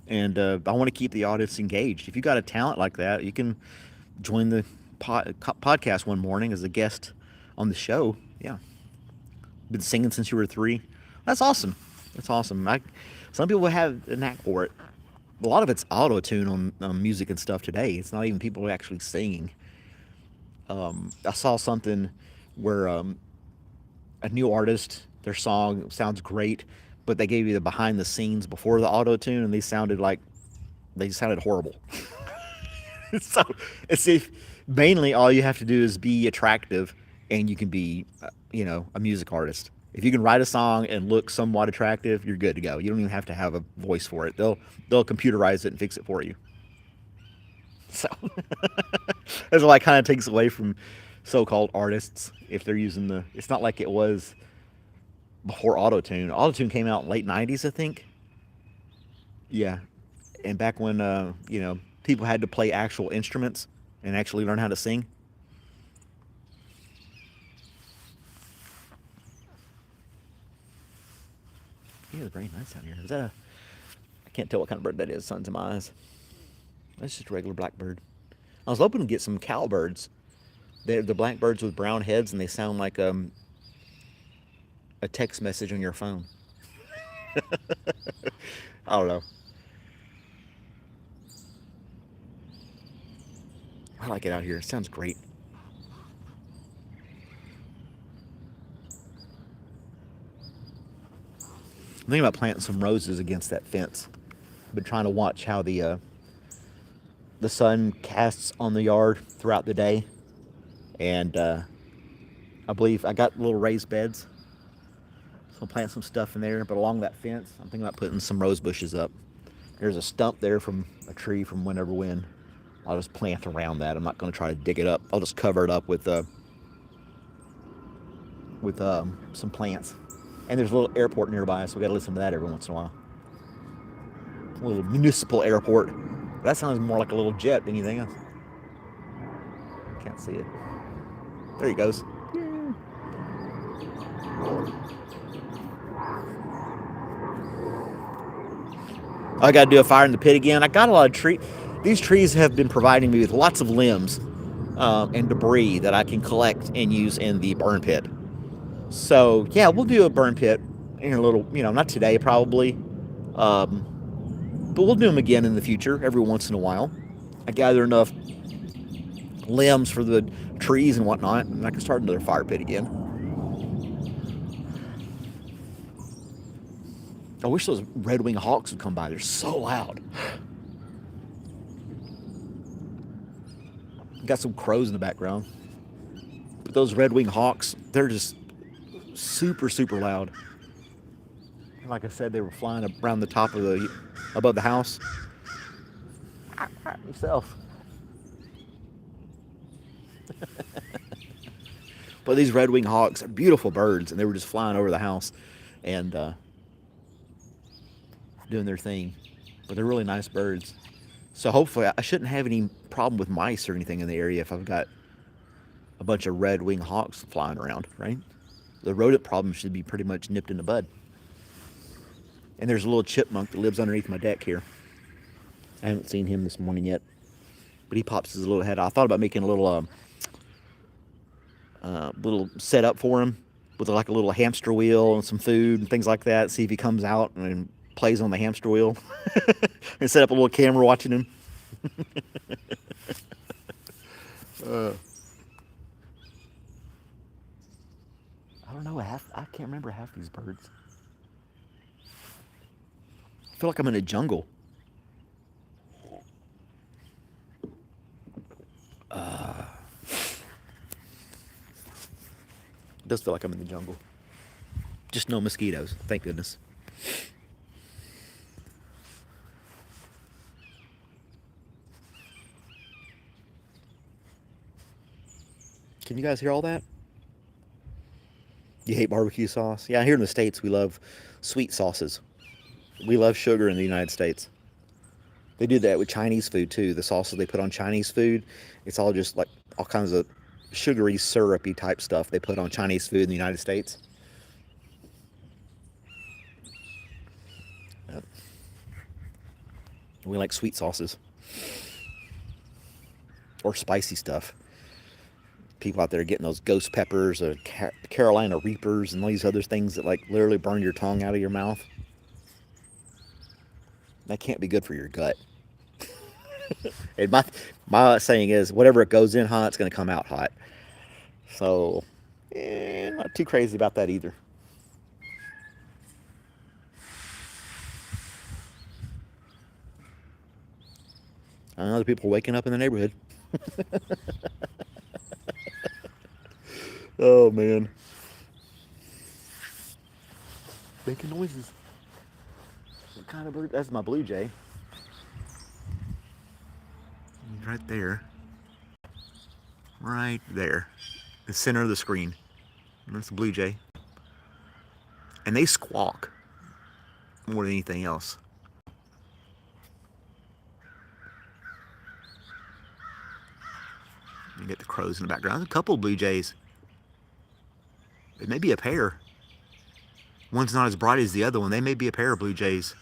And I want to keep the audience engaged. If you got a talent like that, you can join the podcast one morning as a guest on the show. Yeah. Been singing since you were 3. That's awesome. That's awesome. Some people have a knack for it. A lot of it's auto-tune on music and stuff today. It's not even people actually singing. I saw something where a new artist, their song sounds great, but they gave you the behind the scenes before the auto-tune, and they sounded horrible. So it's mainly all you have to do is be attractive, and you can be, a music artist. If you can write a song and look somewhat attractive, you're good to go. You don't even have to have a voice for it. They'll computerize it and fix it for you. So that's why it kind of takes away from so-called artists if they're using it's not like it was before auto-tune. Auto-tune came out in late 90s, I think. Yeah. And back when, people had to play actual instruments and actually learn how to sing. Yeah, it's very nice out here. Is that I can't tell what kind of bird that is. Sun's in my eyes. That's just a regular blackbird. I was hoping to get some cowbirds. They're the blackbirds with brown heads, and they sound like a text message on your phone. I don't know. I like it out here. It sounds great. I'm thinking about planting some roses against that fence. I've been trying to watch how the sun casts on the yard throughout the day. And I believe I got little raised beds. So I'll plant some stuff in there, but along that fence, I'm thinking about putting some rose bushes up. There's a stump there from a tree from whenever when. I'll just plant around that. I'm not going to try to dig it up. I'll just cover it up with some plants. And there's a little airport nearby, so we got to listen to that every once in a while. A little municipal airport. That sounds more like a little jet than anything else. Can't see it. There he goes. I got to do a fire in the pit again. I got a lot of trees. These trees have been providing me with lots of limbs and debris that I can collect and use in the burn pit. So yeah, we'll do a burn pit in a little, not today probably, but we'll do them again in the future every once in a while. I gather enough limbs for the trees and whatnot, and I can start another fire pit again. I wish those red-winged hawks would come by. They're so loud. Got some crows in the background. But those red-winged hawks, they're just super, super loud. And like I said, they were flying around the top of above the house. Yourself. But these red-winged hawks are beautiful birds, and they were just flying over the house and doing their thing. But they're really nice birds. So hopefully I shouldn't have any problem with mice or anything in the area if I've got a bunch of red-winged hawks flying around, right? The rodent problem should be pretty much nipped in the bud. And there's a little chipmunk that lives underneath my deck here. I haven't seen him this morning yet, but he pops his little head out. I thought about making a little setup for him with like a little hamster wheel and some food and things like that. See if he comes out and plays on the hamster wheel and set up a little camera watching him. I don't know. I can't remember half these birds. I feel like I'm in a jungle. It does feel like I'm in the jungle. Just no mosquitoes, thank goodness. Can you guys hear all that? You hate barbecue sauce? Yeah, here in the States we love sweet sauces. We love sugar in the United States. They do that with Chinese food too. The sauces they put on Chinese food, it's all just like all kinds of sugary, syrupy type stuff they put on Chinese food in the United States. Yep. We like sweet sauces. Or spicy stuff. People out there are getting those ghost peppers or Carolina Reapers and all these other things that like literally burn your tongue out of your mouth. That can't be good for your gut. And my saying is, whatever it goes in hot, it's going to come out hot. So, not too crazy about that either. I know the people waking up in the neighborhood. Oh, man. Making noises. What kind of bird? That's my blue jay. He's right there. Right there. The center of the screen. And that's a blue jay. And they squawk more than anything else. You get the crows in the background. There's a couple of blue jays. It may be a pair. One's not as bright as the other one. They may be a pair of blue jays.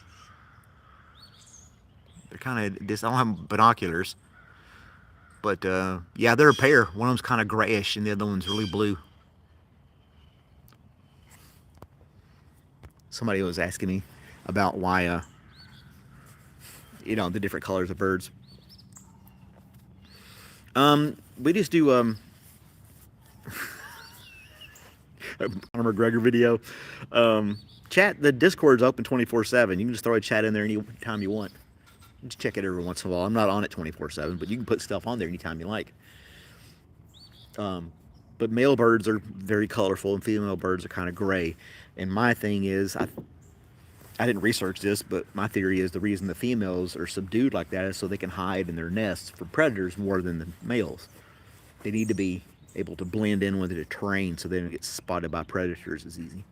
They're kind of, I don't have binoculars. But yeah, they're a pair. One of them's kind of grayish and the other one's really blue. Somebody was asking me about why, the different colors of birds. We just do, Conor McGregor video. Chat, the Discord's open 24/7. You can just throw a chat in there anytime you want. Just check it every once in a while. I'm not on it 24/7, but you can put stuff on there anytime you like. But But male birds are very colorful and female birds are kind of gray. And my thing is, I didn't research this, but my theory is the reason the females are subdued like that is so they can hide in their nests from predators more than the males. They need to be able to blend in with the terrain so they don't get spotted by predators as easy.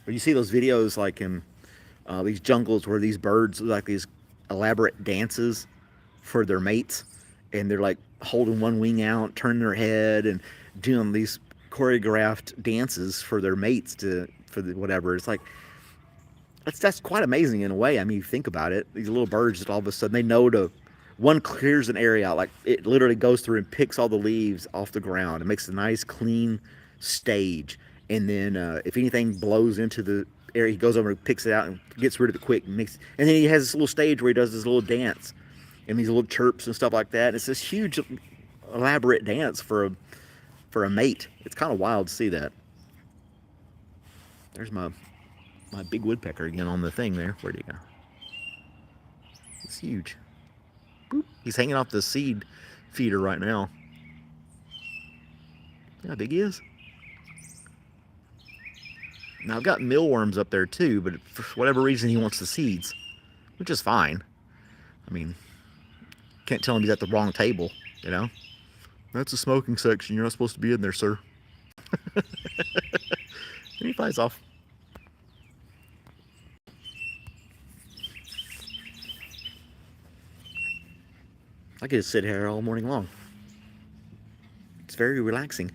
But you see those videos like in these jungles where these birds do like these elaborate dances for their mates, and they're like holding one wing out, turning their head, and doing these choreographed dances for their mates for the whatever. It's like that's quite amazing in a way. I mean, you think about it. These little birds just all of a sudden they know to one clears an area out, like it literally goes through and picks all the leaves off the ground. It makes a nice clean stage, and then if anything blows into the area, he goes over and picks it out and gets rid of it quick. And then he has this little stage where he does this little dance and these little chirps and stuff like that. And it's this huge, elaborate dance for a mate. It's kind of wild to see that. There's my big woodpecker again on the thing there. Where'd he go? It's huge. Boop. He's hanging off the seed feeder right now. See how big he is? Now I've got mealworms up there too, but for whatever reason he wants the seeds, which is fine. I mean, can't tell him he's at the wrong table, you know? That's a smoking section. You're not supposed to be in there, sir. And he flies off. I could just sit here all morning long. It's very relaxing.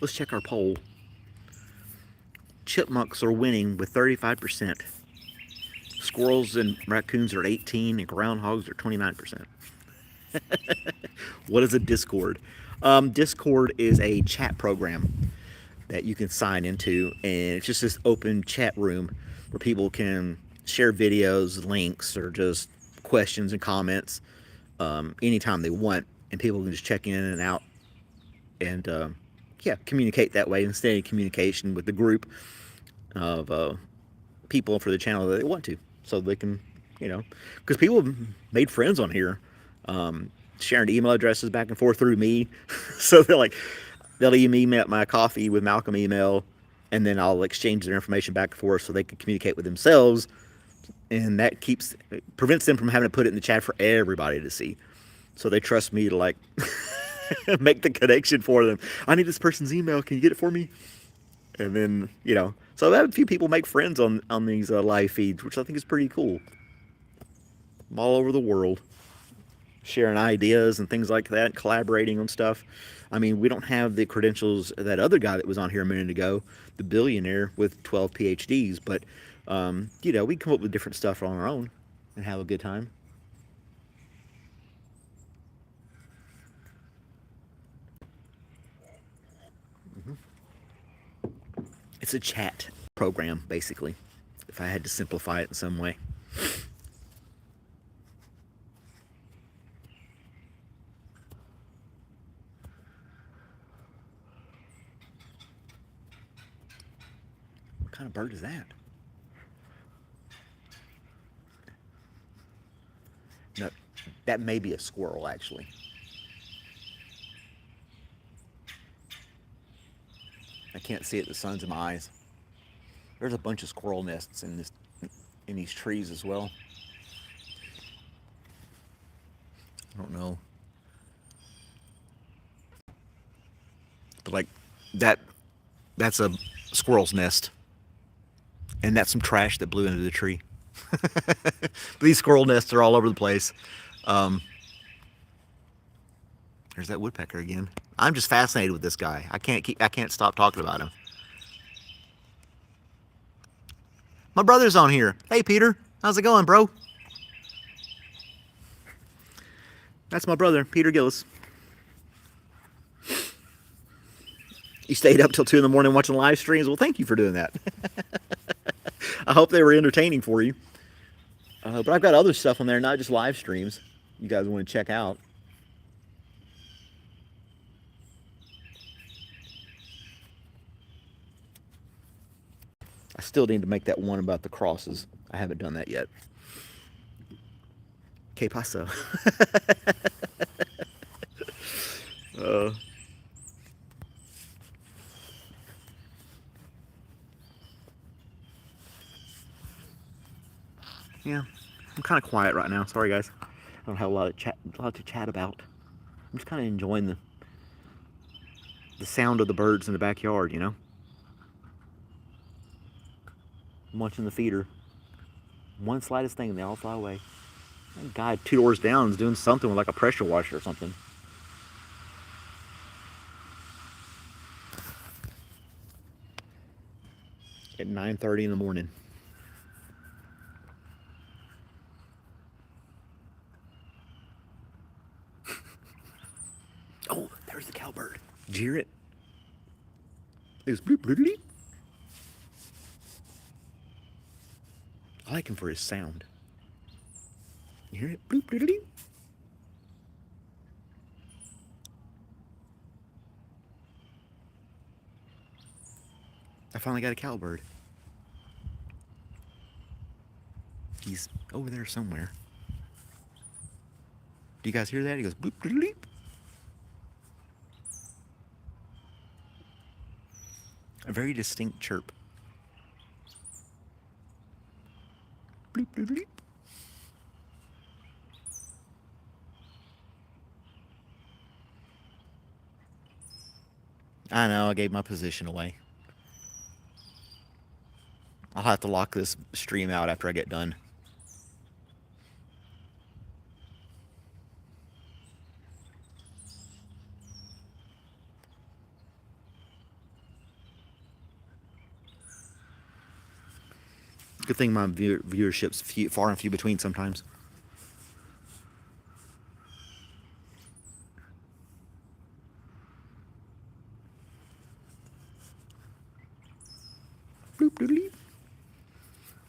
Let's check our poll. Chipmunks are winning with 35%. Squirrels and raccoons are 18%, and groundhogs are 29%. What is a Discord? Discord is a chat program that you can sign into, and it's just this open chat room where people can share videos, links, or just questions and comments anytime they want, and people can just check in and out and communicate that way and stay in communication with the group of people for the channel that they want to, so they can, because people have made friends on here, sharing email addresses back and forth through me. So they'll email me at my Coffee with Malcolm email, and then I'll exchange their information back and forth so they can communicate with themselves, and that prevents them from having to put it in the chat for everybody to see. So they trust me to make the connection for them. I need this person's email. Can you get it for me? And then, so I've had a few people make friends on these live feeds, which I think is pretty cool. I'm all over the world, sharing ideas and things like that, collaborating on stuff. I mean, we don't have the credentials of that other guy that was on here a minute ago, the billionaire with 12 PhDs, but, we come up with different stuff on our own and have a good time. It's a chat program, basically, if I had to simplify it in some way. What kind of bird is that? No, that may be a squirrel, actually. I can't see it, the sun's in my eyes. There's a bunch of squirrel nests in these trees as well. I don't know. But that's a squirrel's nest. And that's some trash that blew into the tree. These squirrel nests are all over the place. There's that woodpecker again. I'm just fascinated with this guy. I can't stop talking about him. My brother's on here. Hey, Peter. How's it going, bro? That's my brother, Peter Gillis. You stayed up till 2 in the morning watching live streams? Well, thank you for doing that. I hope they were entertaining for you. But I've got other stuff on there, not just live streams you guys want to check out. I still need to make that one about the crosses. I haven't done that yet. Que paso? uh, yeah, I'm kind of quiet right now. Sorry, guys. I don't have a lot to chat about. I'm just kind of enjoying the sound of the birds in the backyard. You know, I'm watching the feeder. One slightest thing, and they all fly away. That guy 2 doors down is doing something with like a pressure washer or something. At 9:30 in the morning. Oh, there's the cowbird. Did you hear it? It was bloop bloop bloop. I like him for his sound. You hear it? Bloop bloop bloop. I finally got a cowbird. He's over there somewhere. Do you guys hear that? He goes bloop bloop bloop. A very distinct chirp. Bloop bloop bloop. I know, I gave my position away. I'll have to lock this stream out after I get done. Good thing my viewership's far and few between sometimes. Bloop doodly.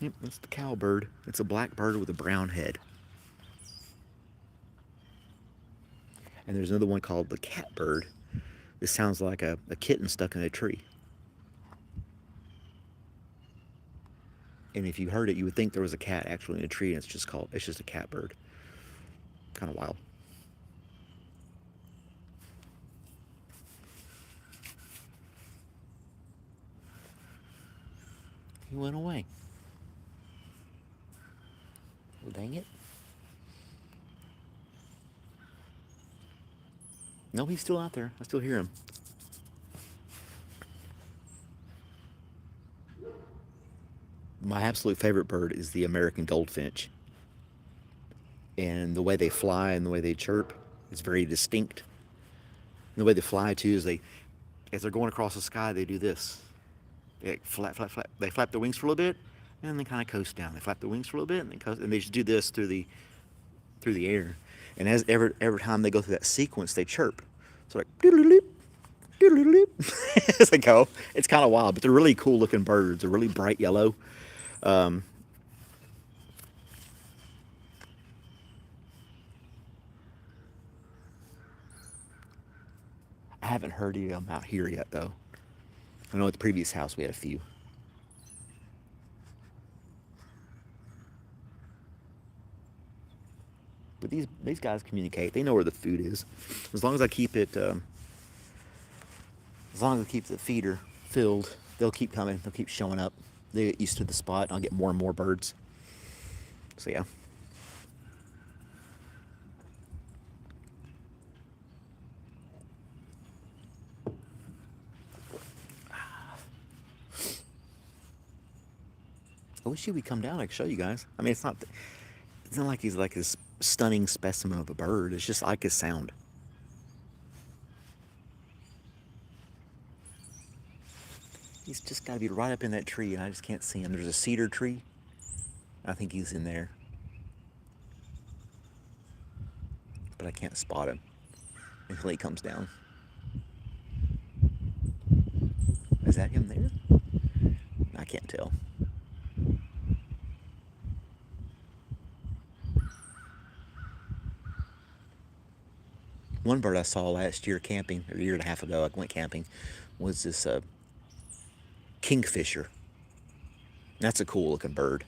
Yep, that's the cowbird. It's a black bird with a brown head. And there's another one called the catbird. This sounds like a kitten stuck in a tree. And if you heard it, you would think there was a cat actually in a tree, and it's just a catbird. Kind of wild. He went away. Well, dang it. No, he's still out there. I still hear him. My absolute favorite bird is the American goldfinch. And the way they fly and the way they chirp is very distinct. And the way they fly too is as they're going across the sky, they do this. They flap. They flap their wings for a little bit, and then they kind of coast down. They flap their wings for a little bit, and they coast, and they just do this through the air. And as every time they go through that sequence, they chirp. So like doodle-loop, doodle-loop, as they go. It's kind of wild, but they're really cool looking birds. They're really bright yellow. I haven't heard any of them out here yet, though. I know at the previous house we had a few. But these guys communicate. They know where the food is. As long as I keep it, as long as I keep the feeder filled, they'll keep coming. They'll keep showing up. They get used to the spot, and I'll get more and more birds. So yeah. I wish he would come down. I could show you guys. I mean, it's not like he's like this stunning specimen of a bird. It's just like his sound. He's just got to be right up in that tree, and I just can't see him. There's a cedar tree. I think he's in there. But I can't spot him until he comes down. Is that him there? I can't tell. One bird I saw last year camping, or a year and a half ago, I went camping, was this kingfisher. That's a cool looking bird.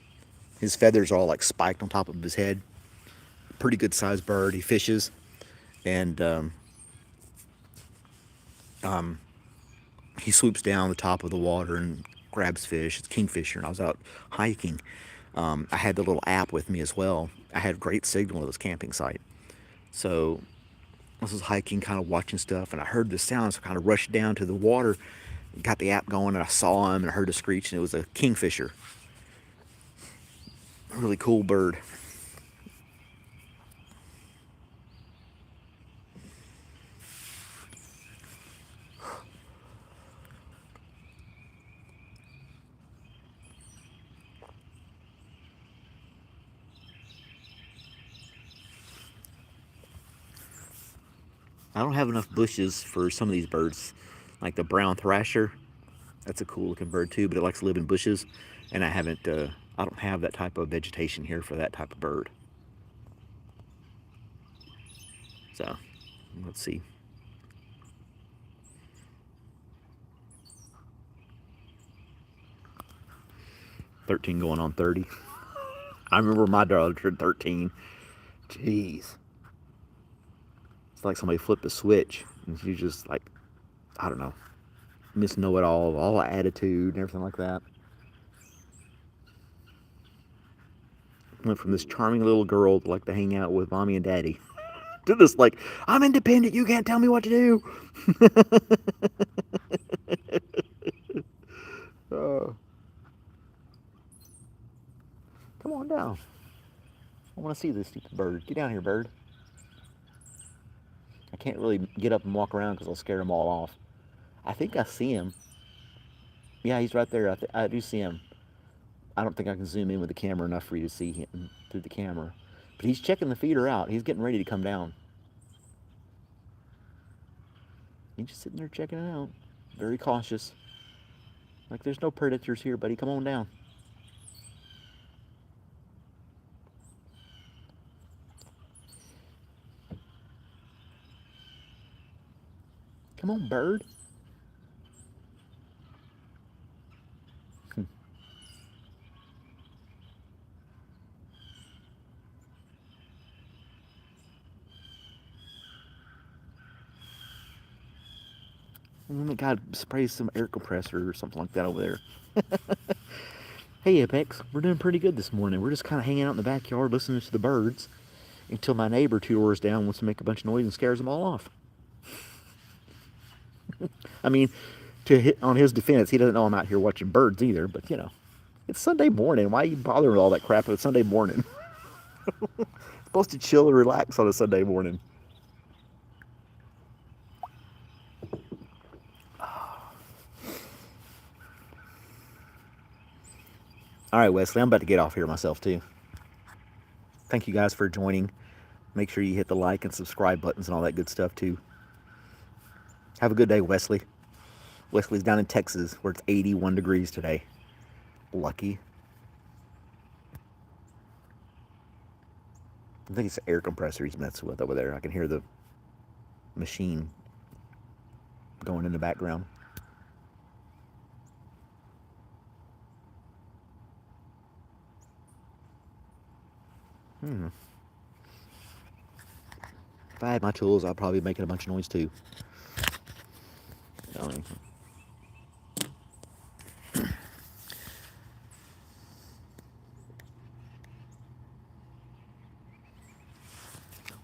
His feathers are all like spiked on top of his head. Pretty good sized bird. He fishes, and he swoops down the top of the water and grabs fish. It's kingfisher, and I was out hiking. I had the little app with me as well. I had great signal at this camping site, so I was hiking, kind of watching stuff, and I heard the sound, so I kind of rushed down to the water, got the app going, and I saw him, and I heard a screech, and it was a kingfisher. A really cool bird. I don't have enough bushes for some of these birds, like the brown thrasher. That's a cool looking bird too, but it likes to live in bushes, and I haven't. I don't have that type of vegetation here for that type of bird. So, let's see. $13 going on $30. I remember my daughter turned 13. Jeez. It's like somebody flipped a switch, and she's just like, I don't know, Miss Know-It-All, all attitude and everything like that. Went from this charming little girl to like to hang out with mommy and daddy to this like, I'm independent, you can't tell me what to do. Come on down. I want to see this stupid bird. Get down here, bird. I can't really get up and walk around because I'll scare them all off. I think I see him. Yeah, he's right there. I do see him. I don't think I can zoom in with the camera enough for you to see him through the camera. But he's checking the feeder out. He's getting ready to come down. He's just sitting there checking it out. Very cautious. Like there's no predators here, buddy. Come on down. Come on, bird. God, spray some air compressor or something like that over there. Hey, Apex, we're doing pretty good this morning. We're just kind of hanging out in the backyard listening to the birds until my neighbor 2 doors down wants to make a bunch of noise and scares them all off. I mean, on his defense, he doesn't know I'm out here watching birds either, but you know, it's Sunday morning. Why are you bothering with all that crap on a Sunday morning? Supposed to chill and relax on a Sunday morning. All right, Wesley, I'm about to get off here myself too. Thank you guys for joining. Make sure you hit the like and subscribe buttons and all that good stuff too. Have a good day, Wesley. Wesley's down in Texas where it's 81 degrees today. Lucky. I think it's the air compressor he's messing with over there. I can hear the machine going in the background. If I had my tools, I'd probably be making a bunch of noise too.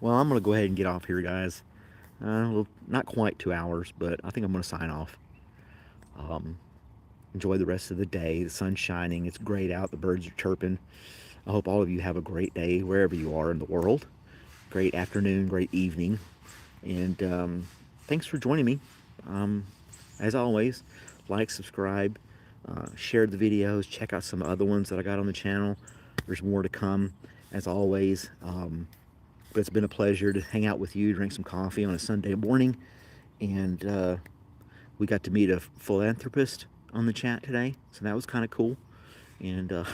Well, I'm going to go ahead and get off here, guys. Well, not quite 2 hours, but I think I'm going to sign off. Enjoy the rest of the day. The sun's shining. It's great out. The birds are chirping. I hope all of you have a great day wherever you are in the world. Great afternoon, great evening. And thanks for joining me. As always, like, subscribe, share the videos. Check out some other ones that I got on the channel. There's more to come, as always. But it's been a pleasure to hang out with you, drink some coffee on a Sunday morning. And we got to meet a philanthropist on the chat today, so that was kind of cool. And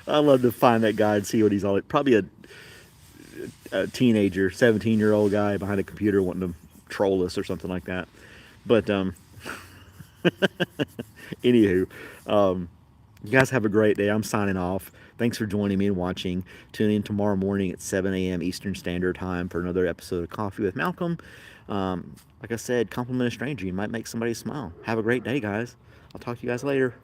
I'd love to find that guy and see what he's all like. Probably a teenager, 17-year-old guy behind a computer wanting to troll us or something like that. But Anywho, you guys have a great day. I'm signing off. Thanks for joining me and watching. Tune in tomorrow morning at 7 a.m. Eastern Standard Time for another episode of Coffee with Malcolm. Like I said, compliment a stranger. You might make somebody smile. Have a great day, guys. I'll talk to you guys later.